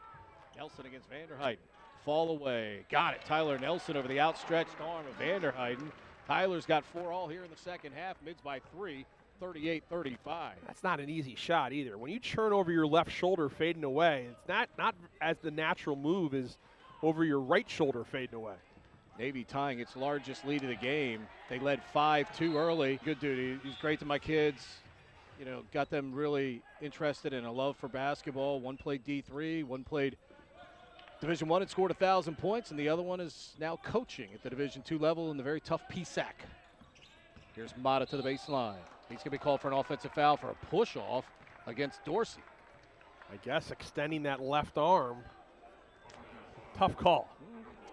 Nelson against Vanderheiden. Fall away. Got it. Tyler Nelson over the outstretched arm of Vanderheiden. Tyler's got 4 all here in the second half. Mids by 3, 38-35. That's not an easy shot either. When you churn over your left shoulder fading away, it's not as the natural move is over your right shoulder fading away. Navy tying its largest lead of the game. They led 5-2 early. Good dude. He's great to my kids. You know, got them really interested in a love for basketball. One played D3, one played Division I and scored 1,000 points, and the other one is now coaching at the Division II level in the very tough PSAC. Here's Mata to the baseline. He's going to be called for an offensive foul for a push-off against Dorsey. I guess extending that left arm. Tough call.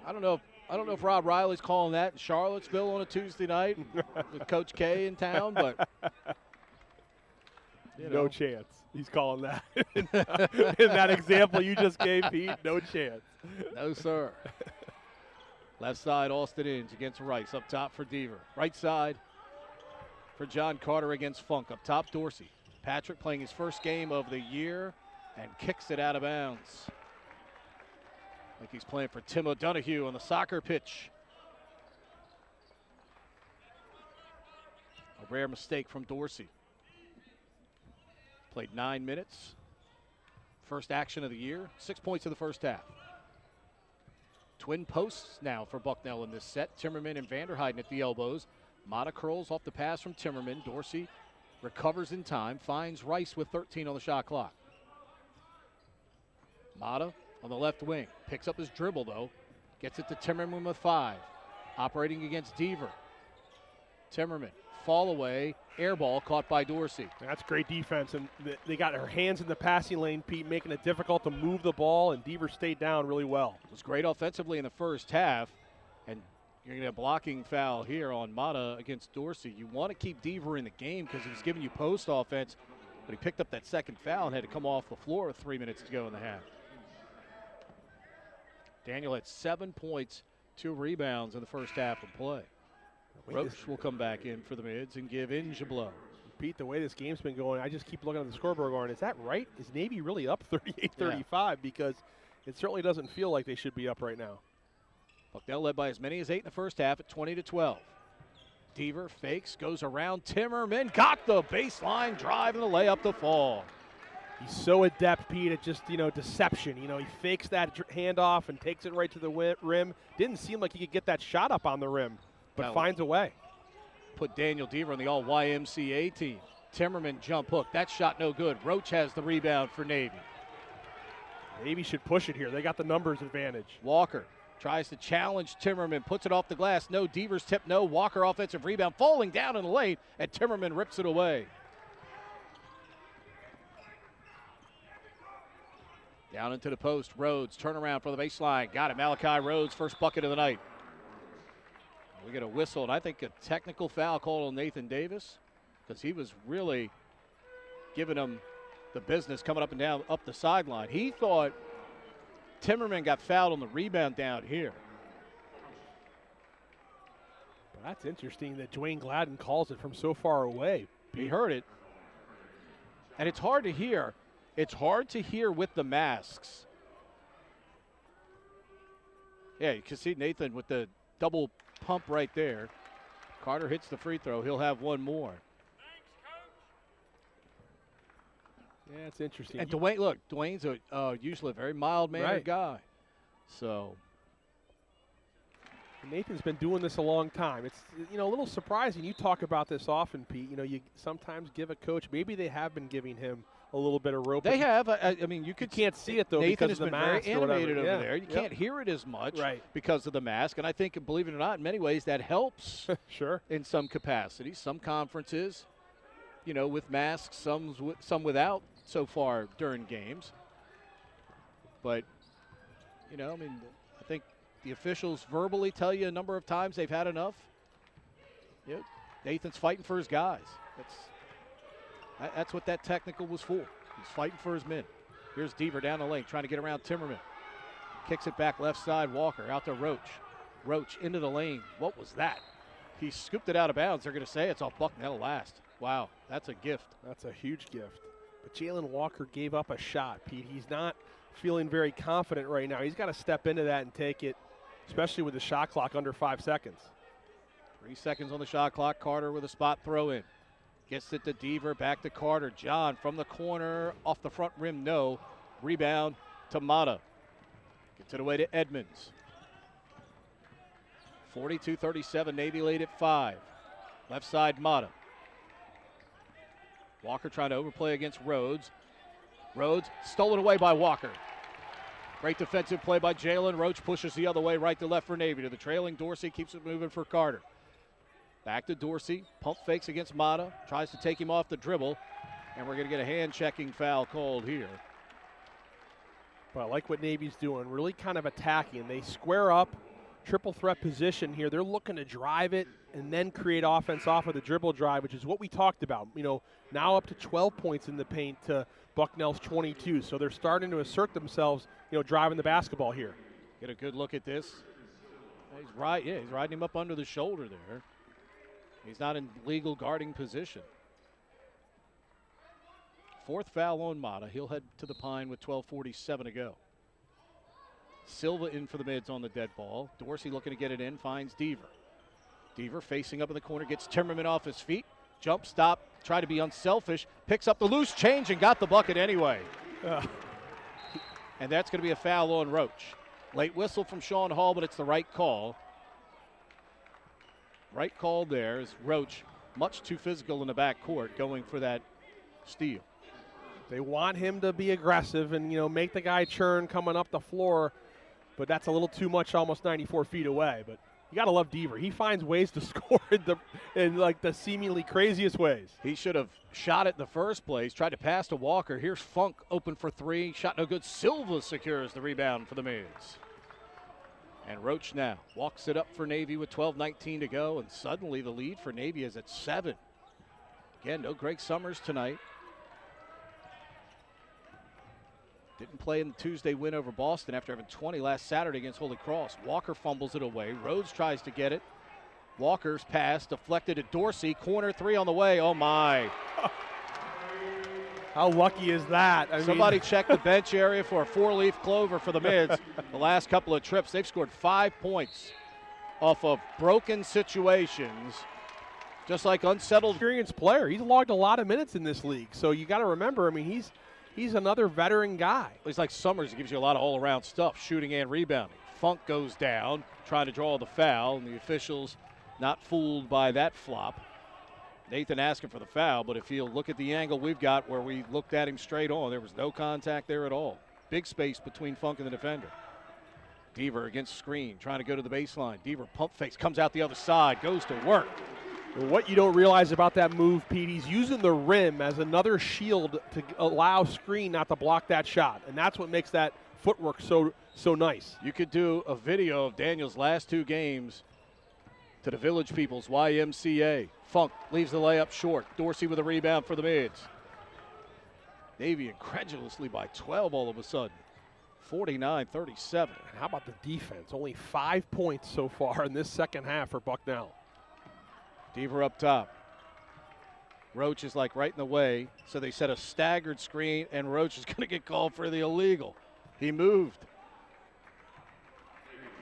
I don't know if Rob Riley's calling that in Charlottesville on a Tuesday night with Coach K in town, but no chance. He's calling that. In that example you just gave, Pete, no chance. No, sir. Left side, Austin Inge against Rice. Up top for Deaver. Right side for John Carter against Funk. Up top, Dorsey. Patrick playing his first game of the year and kicks it out of bounds. Like he's playing for Tim O'Donoghue on the soccer pitch. A rare mistake from Dorsey. Played 9 minutes. First action of the year. 6 points in the first half. Twin posts now for Bucknell in this set. Timmerman and Vanderheiden at the elbows. Mata curls off the pass from Timmerman. Dorsey recovers in time. Finds Rice with 13 on the shot clock. Mata on the left wing. Picks up his dribble, though. Gets it to Timmerman with 5. Operating against Deaver. Timmerman. Fall away. Air ball caught by Dorsey. That's great defense. And they got their hands in the passing lane, Pete, making it difficult to move the ball. And Deaver stayed down really well. It was great offensively in the first half. And you're going to get a blocking foul here on Mata against Dorsey. You want to keep Deaver in the game because he's giving you post offense. But he picked up that second foul and had to come off the floor with 3 minutes to go in the half. Daniel had 7 points, 2 rebounds in the first half of play. Roach will come back in for the mids and give in Jablow. Pete, the way this game's been going, I just keep looking at the scoreboard going, is that right? Is Navy really up 38-35? Yeah. Because it certainly doesn't feel like they should be up right now. Bucknell led by as many as 8 in the first half at 20-12. Deaver fakes, goes around Timmerman, got the baseline drive and the layup to fall. He's so adept, Pete, at just, deception. He fakes that handoff and takes it right to the rim. Didn't seem like he could get that shot up on the rim, but finds a way. Put Daniel Deaver on the all-YMCA team. Timmerman jump hook. That shot no good. Roach has the rebound for Navy. Navy should push it here. They got the numbers advantage. Walker tries to challenge Timmerman, puts it off the glass. No, Deaver's tip, no. Walker offensive rebound, falling down in the lane, and Timmerman rips it away. Down into the post, Rhodes, turnaround for the baseline. Got it, Malachi Rhodes, first bucket of the night. We get a whistle, and I think a technical foul called on Nathan Davis because he was really giving him the business coming up and down up the sideline. He thought Timmerman got fouled on the rebound down here. But that's interesting that Dwayne Gladden calls it from so far away. He heard it, and it's hard to hear. It's hard to hear with the masks. Yeah, you can see Nathan with the double pump right there. Carter hits the free throw. He'll have one more. Yeah, it's interesting. And Dwayne, look, Dwayne's usually a very mild-mannered guy. So Nathan's been doing this a long time. It's a little surprising. You talk about this often, Pete. You sometimes give a coach. Maybe they have been giving him a little bit of rope. They have. I mean, you can't see it though. Nathan because has of the been mask very animated over there. You can't hear it as much because of the mask. And I think, believe it or not, in many ways that helps. Sure. In some capacity, some conferences, with masks, some without so far during games. But I think the officials verbally tell you a number of times they've had enough. Nathan's fighting for his guys. That's what that technical was for. He's fighting for his men. Here's Deaver down the lane, trying to get around Timmerman. Kicks it back left side, Walker out to Roach. Roach into the lane. What was that? He scooped it out of bounds. They're going to say it's off Bucknell last. Wow, that's a gift. That's a huge gift. But Jalen Walker gave up a shot, Pete. He's not feeling very confident right now. He's got to step into that and take it, especially with the shot clock under 5 seconds. 3 seconds on the shot clock. Carter with a spot throw in. Gets it to Deaver, back to Carter. John from the corner, off the front rim, no. Rebound to Mata. Gets it away to Edmonds. 42-37, Navy lead at 5. Left side, Mata. Walker trying to overplay against Rhodes. Rhodes stolen away by Walker. Great defensive play by Jalen. Roach pushes the other way, right to left for Navy. To the trailing Dorsey, keeps it moving for Carter. Back to Dorsey, pump fakes against Mata, tries to take him off the dribble, and we're going to get a hand-checking foul called here. But I like what Navy's doing, really kind of attacking. They square up, triple threat position here. They're looking to drive it and then create offense off of the dribble drive, which is what we talked about. Now up to 12 points in the paint to Bucknell's 22. So they're starting to assert themselves, driving the basketball here. Get a good look at this. He's riding him up under the shoulder there. He's not in legal guarding position. 4th foul on Mata. He'll head to the pine with 12:47 to go. Silva in for the mids on the dead ball. Dorsey looking to get it in, finds Deaver. Deaver facing up in the corner, gets Timmerman off his feet. Jump stop, try to be unselfish. Picks up the loose change and got the bucket anyway. And that's going to be a foul on Roach. Late whistle from Sean Hall, but it's the right call. Right call there is Roach, much too physical in the backcourt, going for that steal. They want him to be aggressive and, make the guy churn coming up the floor, but that's a little too much, almost 94 feet away. But you got to love Deaver. He finds ways to score in the seemingly craziest ways. He should have shot it in the first place, tried to pass to Walker. Here's Funk open for three. Shot no good. Silva secures the rebound for the Mids. And Roach now walks it up for Navy with 12:19 to go, and suddenly the lead for Navy is at 7. Again, no Greg Summers tonight. Didn't play in the Tuesday win over Boston after having 20 last Saturday against Holy Cross. Walker fumbles it away. Rhodes tries to get it. Walker's pass deflected to Dorsey. Corner three on the way. Oh, my. How lucky is that? Somebody check the bench area for a 4-leaf clover for the Mids. The last couple of trips, they've scored 5 points off of broken situations, just like unsettled. Experienced player. He's logged a lot of minutes in this league. So you got to remember, he's another veteran guy. He's like Summers. He gives you a lot of all-around stuff, shooting and rebounding. Funk goes down, trying to draw the foul, and the officials not fooled by that flop. Nathan asking for the foul, but if you look at the angle we've got where we looked at him straight on, there was no contact there at all. Big space between Funk and the defender. Deaver against screen, trying to go to the baseline. Deaver pump fakes, comes out the other side, goes to work. What you don't realize about that move, Pete, he's using the rim as another shield to allow screen not to block that shot, and that's what makes that footwork so nice. You could do a video of Daniel's last 2 games to the Village People's YMCA. Funk leaves the layup short. Dorsey with a rebound for the Mids. Navy incredulously by 12 all of a sudden. 49-37. And how about the defense? Only 5 points so far in this second half for Bucknell. Deaver up top. Roach is like right in the way, so they set a staggered screen, and Roach is going to get called for the illegal. He moved.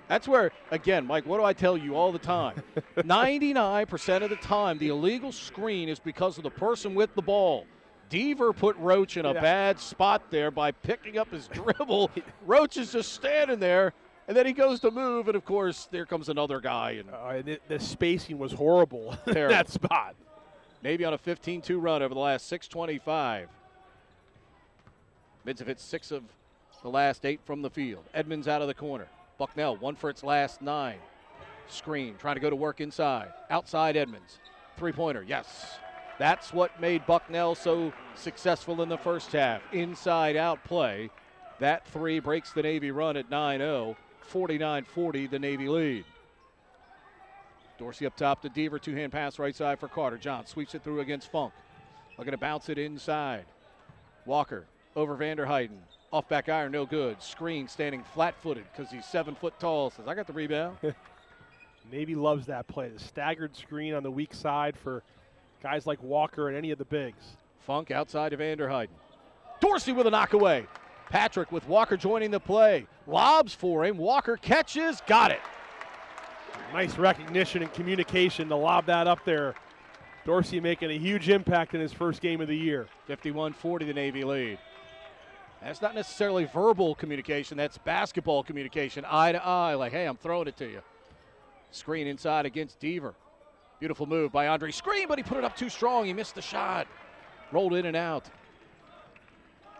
That's where, again, Mike, what do I tell you all the time? 99% of the time, the illegal screen is because of the person with the ball. Deaver put Roach in a bad spot there by picking up his dribble. Roach is just standing there, and then he goes to move, and, of course, there comes another guy. And the spacing was horrible in that spot. Navy on a 15-2 run over the last 6:25. Mids have hit 6 of the last 8 from the field. Edmonds out of the corner. Bucknell, 1 for its last 9. Screen, trying to go to work inside. Outside Edmonds. Three-pointer, yes. That's what made Bucknell so successful in the first half. Inside-out play. That 3 breaks the Navy run at 9-0. 49-40, the Navy lead. Dorsey up top to Deaver. 2-hand pass right side for Carter. John sweeps it through against Funk. Looking to bounce it inside. Walker over Vanderheiden. Off back iron, no good. Screen standing flat-footed because he's 7 foot tall. Says, I got the rebound. Navy loves that play. The staggered screen on the weak side for guys like Walker and any of the bigs. Funk outside of Vanderheiden. Dorsey with a knockaway. Patrick with Walker joining the play. Lobs for him. Walker catches. Got it. Nice recognition and communication to lob that up there. Dorsey making a huge impact in his first game of the year. 51-40, the Navy lead. That's not necessarily verbal communication. That's basketball communication, eye to eye, like, hey, I'm throwing it to you. Screen inside against Deaver. Beautiful move by Andre. Screen, but he put it up too strong. He missed the shot. Rolled in and out.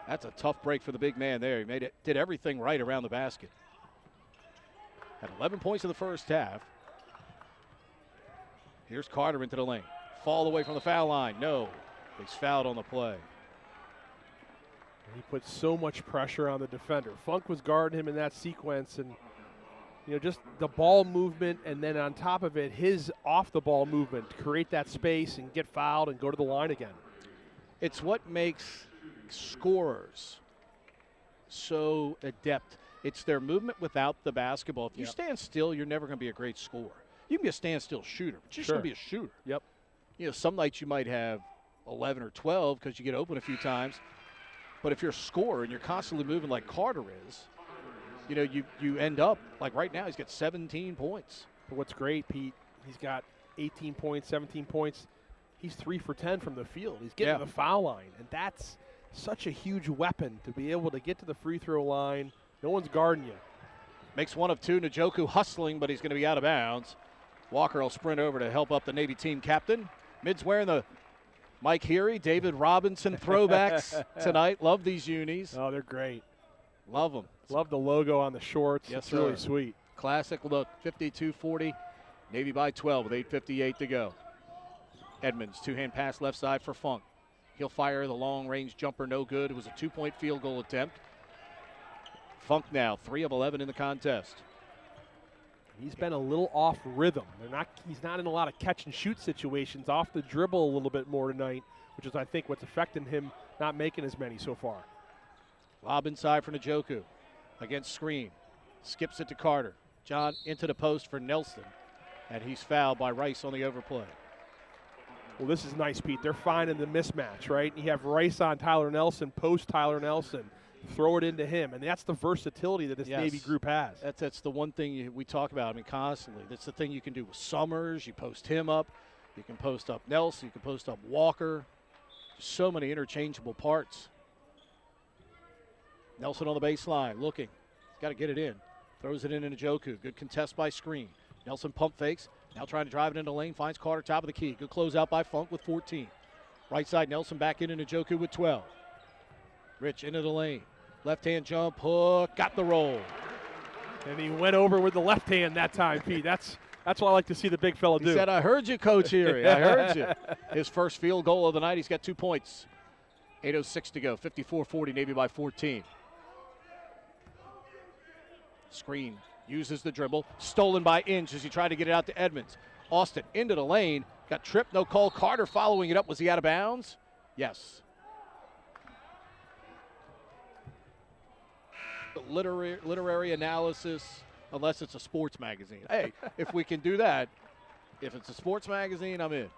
That's a tough break for the big man there. He did everything right around the basket. Had 11 points in the first half. Here's Carter into the lane. Fall away from the foul line. No. He's fouled on the play. He put so much pressure on the defender. Funk was guarding him in that sequence, and just the ball movement, and then on top of it, his off-the-ball movement to create that space and get fouled and go to the line again. It's what makes scorers so adept. It's their movement without the basketball. If you stand still, you're never going to be a great scorer. You can be a standstill shooter, but you're just going to be a shooter. Yep. Some nights you might have 11 or 12 because you get open a few times. But if you're a scorer and you're constantly moving like Carter is, you end up, like right now, he's got 17 points. But what's great, Pete, he's got 18 points, 17 points. He's 3 for 10 from the field. He's getting to the foul line, and that's such a huge weapon to be able to get to the free throw line. No one's guarding you. Makes 1 of 2. Njoku hustling, but he's going to be out of bounds. Walker will sprint over to help up the Navy team captain. Mid's wearing the Mike Heary, David Robinson throwbacks tonight. Love these unis. Oh, they're great. Love them. Love the logo on the shorts. Yes, it's really sweet. Classic look. 52-40. Navy by 12 with 8:58 to go. Edmonds, two-hand pass left side for Funk. He'll fire the long-range jumper, no good. It was a 2-point field goal attempt. Funk now 3 of 11 in the contest. He's been a little off rhythm. He's not in a lot of catch-and-shoot situations, off the dribble a little bit more tonight, which is, I think, what's affecting him not making as many so far. Lob inside for Njoku against screen. Skips it to Carter. John into the post for Nelson, and he's fouled by Rice on the overplay. Well, this is nice, Pete. They're finding the mismatch, right? You have Rice on Tyler Nelson, post Tyler Nelson. Throw it into him, and that's the versatility that this Navy group has. That's the one thing we talk about, constantly. That's the thing you can do with Summers. You post him up. You can post up Nelson. You can post up Walker. So many interchangeable parts. Nelson on the baseline, looking. He's got to get it in. Throws it in Njoku. Good contest by screen. Nelson pump fakes. Now trying to drive it into the lane. Finds Carter, top of the key. Good closeout by Funk with 14. Right side, Nelson back into Njoku with 12. Rich into the lane. Left-hand jump, hook, got the roll. And he went over with the left hand that time, Pete. That's what I like to see the big fella do. He said, I heard you, Coach Erie. I heard you. His first field goal of the night. He's got 2 points. 8:06 to go. 54-40, Navy by 14. Screen uses the dribble. Stolen by Inge as he tried to get it out to Edmonds. Austin into the lane. Got tripped, no call. Carter following it up. Was he out of bounds? Yes. Literary analysis, unless it's a sports magazine. Hey, if we can do that, if it's a sports magazine, I'm in.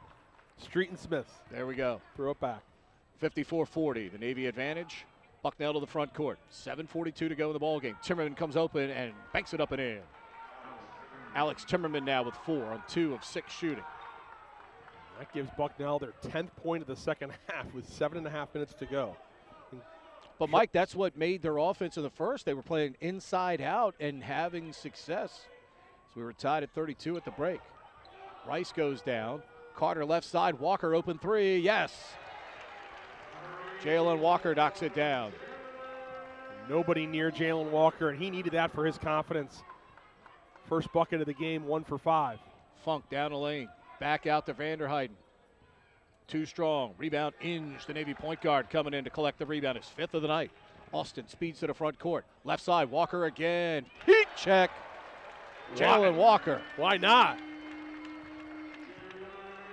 Street and Smith. There we go. Throw it back. 54-40, the Navy advantage. Bucknell to the front court. 7:42 to go in the ballgame. Timmerman comes open and banks it up and in. Alex Timmerman now with 4 on 2 of 6 shooting. That gives Bucknell their 10th point of the second half with 7.5 minutes to go. But, Mike, that's what made their offense in the first. They were playing inside out and having success. So we were tied at 32 at the break. Rice goes down. Carter left side. Walker open 3. Yes. Jalen Walker knocks it down. Nobody near Jalen Walker, and he needed that for his confidence. First bucket of the game, 1 for 5. Funk down the lane. Back out to Vanderheiden. Too strong. Rebound, Inge, the Navy point guard, coming in to collect the rebound. His 5th of the night. Austin speeds to the front court. Left side, Walker again. Heat check. Jalen Walker. Why not?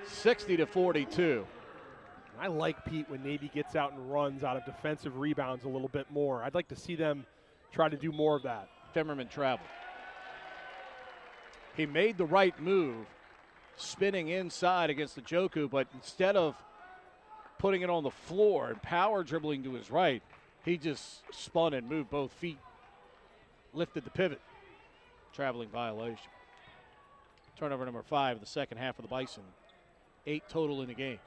60-42. I like, Pete, when Navy gets out and runs out of defensive rebounds a little bit more. I'd like to see them try to do more of that. Timmerman traveled. He made the right move, spinning inside against the Njoku, but instead of putting it on the floor and power dribbling to his right, he just spun and moved both feet, lifted the pivot. Traveling violation. Turnover number 5 of the second half of the Bison. 8 total in the game.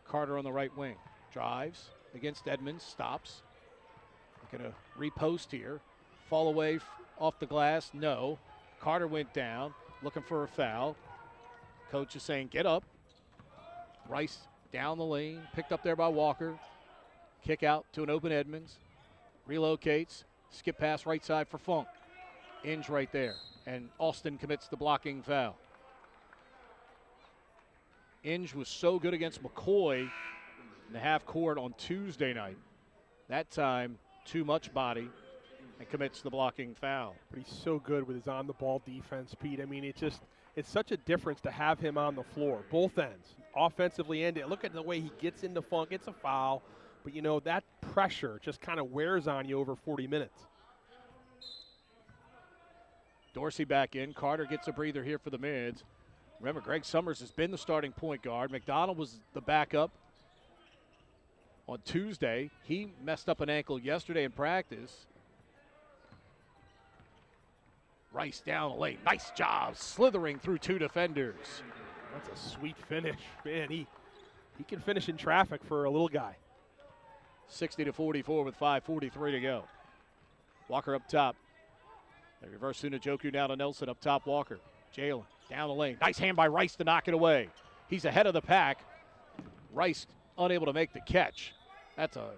Carter on the right wing. Drives against Edmonds, stops. Going to repost here. Fall away off the glass, no. Carter went down, looking for a foul. Coach is saying, get up. Rice down the lane, picked up there by Walker. Kick out to an open Edmonds. Relocates, skip pass right side for Funk. Inge right there, and Austin commits the blocking foul. Inge was so good against McCoy in the half court on Tuesday night. That time, too much body, and commits the blocking foul. But he's so good with his on-the-ball defense, Pete. I mean, it's such a difference to have him on the floor, both ends, offensively and look at the way he gets into Funk. It's a foul, but, you know, that pressure just kind of wears on you over 40 minutes. Dorsey back in. Carter gets a breather here for the Mids. Remember, Greg Summers has been the starting point guard. McDonald was the backup on Tuesday. He messed up an ankle yesterday in practice. Rice down the lane. Nice job slithering through 2 defenders. That's a sweet finish. Man, he can finish in traffic for a little guy. 60-44 with 5:43 to go. Walker up top. They reverse Sunajoku now to Nelson up top. Walker. Jalen down the lane. Nice hand by Rice to knock it away. He's ahead of the pack. Rice unable to make the catch. That's a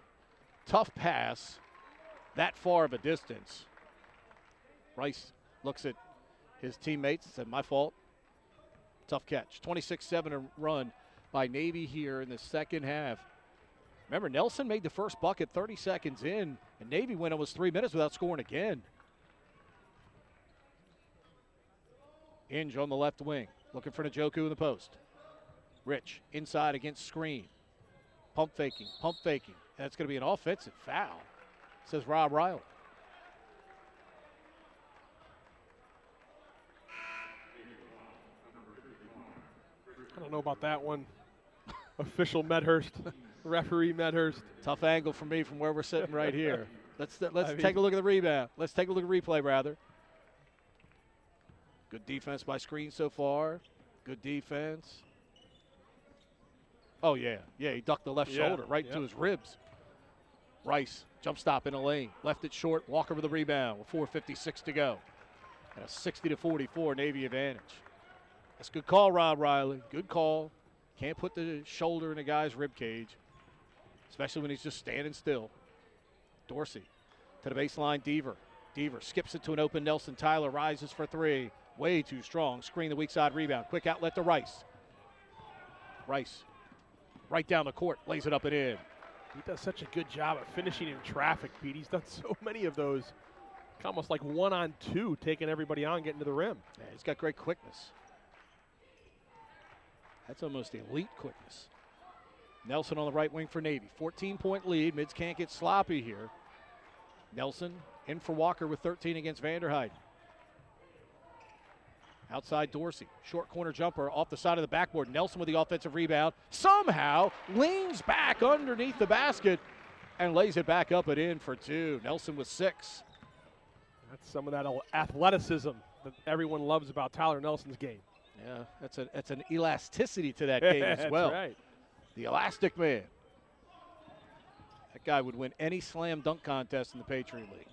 tough pass that far of a distance. Rice looks at his teammates and said, my fault. Tough catch. 26-7 run by Navy here in the second half. Remember, Nelson made the first bucket 30 seconds in, and Navy went almost 3 minutes without scoring again. Inge on the left wing, looking for Njoku in the post. Rich inside against screen. Pump faking. That's going to be an offensive foul, says Rob Riley. I don't know about that one. Official Medhurst, referee Medhurst. Tough angle for me from where we're sitting right here. Let's take a look at the rebound. Let's take a look at the replay, rather. Good defense by screen so far. Good defense. Oh, yeah. Yeah, he ducked the left shoulder right to his ribs. Rice, jump stop in a lane. Left it short. Walker with the rebound with 4:56 to go. And a 60-44 Navy advantage. That's a good call, Rob Riley. Good call. Can't put the shoulder in a guy's rib cage, especially when he's just standing still. Dorsey to the baseline, Deaver. Deaver skips it to an open Nelson. Tyler rises for three. Way too strong. Screen the weak side rebound. Quick outlet to Rice. Rice right down the court. Lays it up and in. He does such a good job of finishing in traffic, Pete. He's done so many of those. Almost like 1-on-2, taking everybody on, getting to the rim. Yeah, he's got great quickness. That's almost elite quickness. Nelson on the right wing for Navy. 14-point lead. Mids can't get sloppy here. Nelson in for Walker with 13 against Vanderheiden. Outside Dorsey. Short corner jumper off the side of the backboard. Nelson with the offensive rebound. Somehow leans back underneath the basket and lays it back up and in for two. Nelson with 6. That's some of that athleticism that everyone loves about Tyler Nelson's game. Yeah, that's an elasticity to that game as well. That's right. The Elastic Man. That guy would win any slam dunk contest in the Patriot League.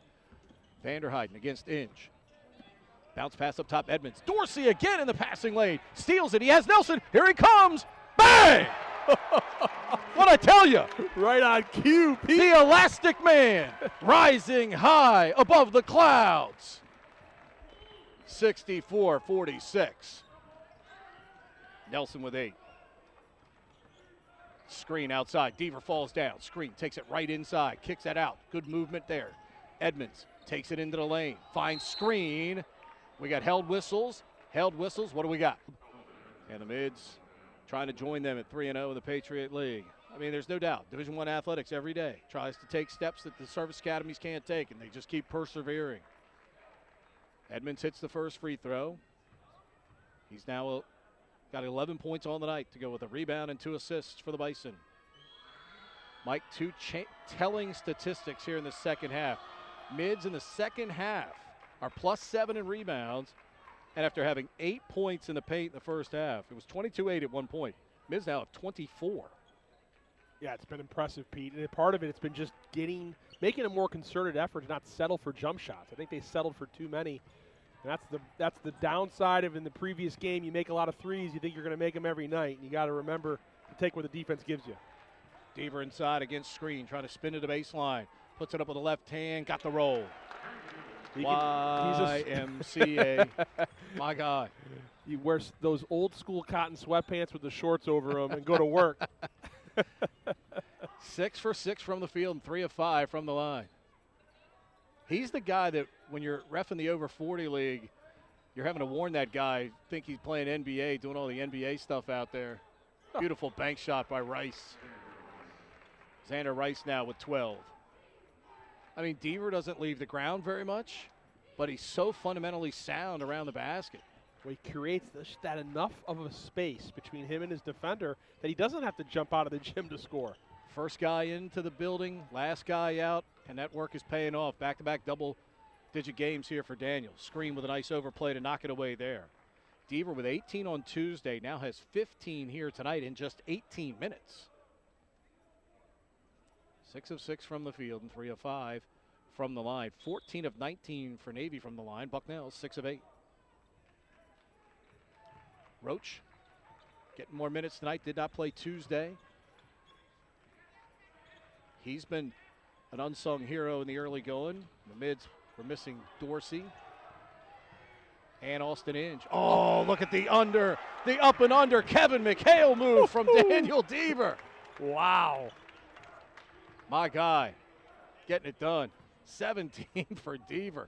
Vanderheiden against Inge. Bounce pass up top, Edmonds. Dorsey again in the passing lane. Steals it. He has Nelson. Here he comes. Bang! What'd I tell you? Right on cue, Pete. The Elastic Man rising high above the clouds. 64-46. Nelson with 8. Screen outside. Deaver falls down. Screen takes it right inside. Kicks that out. Good movement there. Edmonds takes it into the lane. Finds screen. We got held whistles. What do we got? And the Mids trying to join them at 3-0 in the Patriot League. I mean, there's no doubt. Division I athletics every day tries to take steps that the service academies can't take, and they just keep persevering. Edmonds hits the first free throw. He's now got 11 points on the night to go with a rebound and 2 assists for the Bison. Mike, 2 telling statistics here in the second half. Mids in the second half are +7 in rebounds, and after having 8 points in the paint in the first half, it was 22-8 at one point. Mids now have 24. Yeah, it's been impressive, Pete. And part of it, it's been just making a more concerted effort to not settle for jump shots. I think they settled for too many. And that's the downside of in the previous game. You make a lot of threes. You think you're going to make them every night. And you got to remember to take what the defense gives you. Deaver inside against screen, trying to spin to the baseline. Puts it up with the left hand, got the roll. YMCA. My God. You wear those old school cotton sweatpants with the shorts over them and go to work. 6 for 6 from the field and 3 of 5 from the line. He's the guy that when you're reffing the over 40 league, you're having to warn that guy, think he's playing NBA, doing all the NBA stuff out there. Beautiful bank shot by Rice. Xander Rice now with 12. I mean, Deaver doesn't leave the ground very much, but he's so fundamentally sound around the basket. Well, he creates that enough of a space between him and his defender that he doesn't have to jump out of the gym to score. First guy into the building, last guy out, and that work is paying off. Back-to-back double-digit games here for Daniel. Screen with a nice overplay to knock it away there. Deaver with 18 on Tuesday, now has 15 here tonight in just 18 minutes. 6 of 6 from the field and 3 of 5 from the line. 14 of 19 for Navy from the line. Bucknell 6 of 8. Roach getting more minutes tonight, did not play Tuesday. He's been an unsung hero in the early going. The mids were missing Dorsey and Austin Inge. Oh, look at the up and under Kevin McHale move from Daniel Deaver. Wow. My guy getting it done. 17 for Deaver.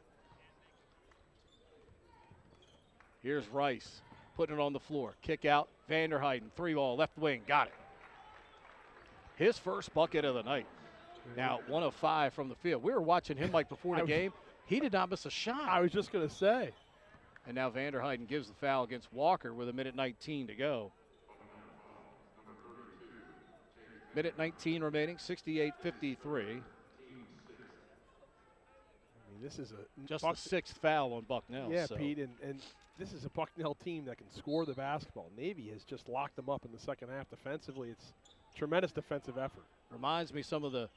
Here's Rice putting it on the floor. Kick out, Vanderheiden, 3-ball, left wing, got it. His first bucket of the night. Now, 1 of 5 from the field. We were watching him like before the game. He did not miss a shot. I was just going to say. And now Vanderheiden gives the foul against Walker with 1:19 to go. 1:19 remaining, 68-53. This is just the 6th foul on Bucknell. Yeah, so. Pete, and this is a Bucknell team that can score the basketball. Navy has just locked them up in the second half defensively. It's tremendous defensive effort. Reminds me some of the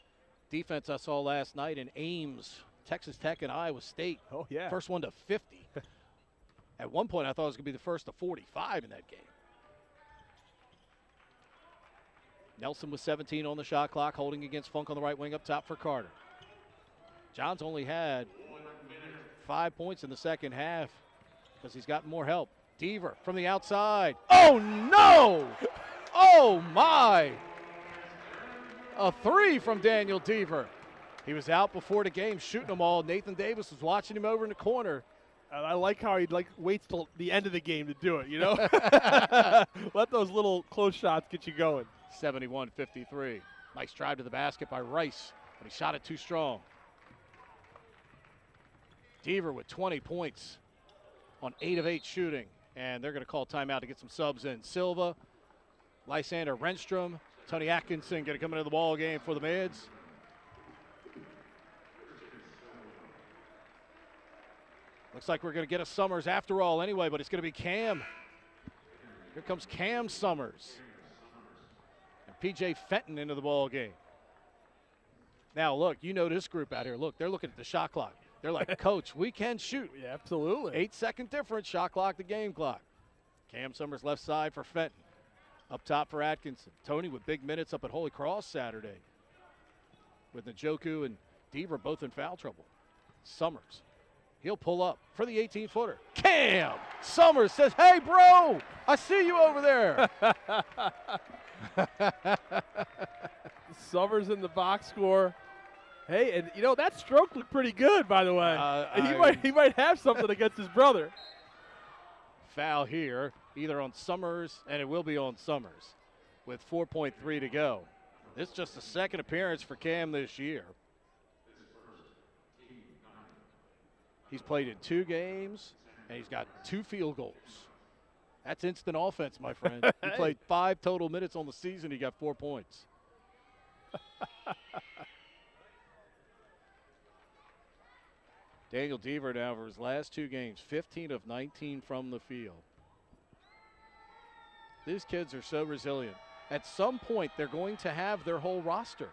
defense I saw last night in Ames, Texas Tech and Iowa State. Oh, yeah. First one to 50. At one point, I thought it was going to be the first to 45 in that game. Nelson with 17 on the shot clock, holding against Funk on the right wing up top for Carter. Johns only had 5 points in the second half because he's gotten more help. Deaver from the outside. Oh, no! Oh, my! A 3 from Daniel Deaver. He was out before the game shooting them all. Nathan Davis was watching him over in the corner. And I like how he waits till the end of the game to do it, you know? Let those little close shots get you going. 71-53. Nice drive to the basket by Rice, but he shot it too strong. Deaver with 20 points on 8 of 8 shooting, and they're going to call timeout to get some subs in. Silva, Lysander Renstrom, Tony Atkinson going to come into the ball game for the Mids. Looks like we're going to get a Summers after all anyway, but it's going to be Cam. Here comes Cam Summers. And P.J. Fenton into the ball game. Now, look, you know this group out here. Look, they're looking at the shot clock. They're like, Coach, we can shoot. Yeah, absolutely. 8-second difference, shot clock to game clock. Cam Summers left side for Fenton. Up top for Atkinson. Tony with big minutes up at Holy Cross Saturday. With Njoku and Deaver both in foul trouble. Summers. He'll pull up for the 18-footer. Cam Summers says, hey, bro, I see you over there. Summers in the box score. Hey, and, you know, that stroke looked pretty good, by the way. He might have something against his brother. Foul here, either on Summers, and it will be on Summers, with 4.3 to go. This is just the second appearance for Cam this year. He's played in 2 games, and he's got 2 field goals. That's instant offense, my friend. He played 5 total minutes on the season. He got 4 points. Daniel Deaver now for his last 2 games, 15 of 19 from the field. These kids are so resilient. At some point, they're going to have their whole roster.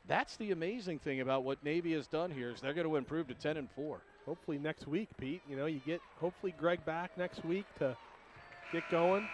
That's the amazing thing about what Navy has done here is they're going to improve to 10-4. Hopefully next week, Pete. You know, you get hopefully Greg back next week to get going.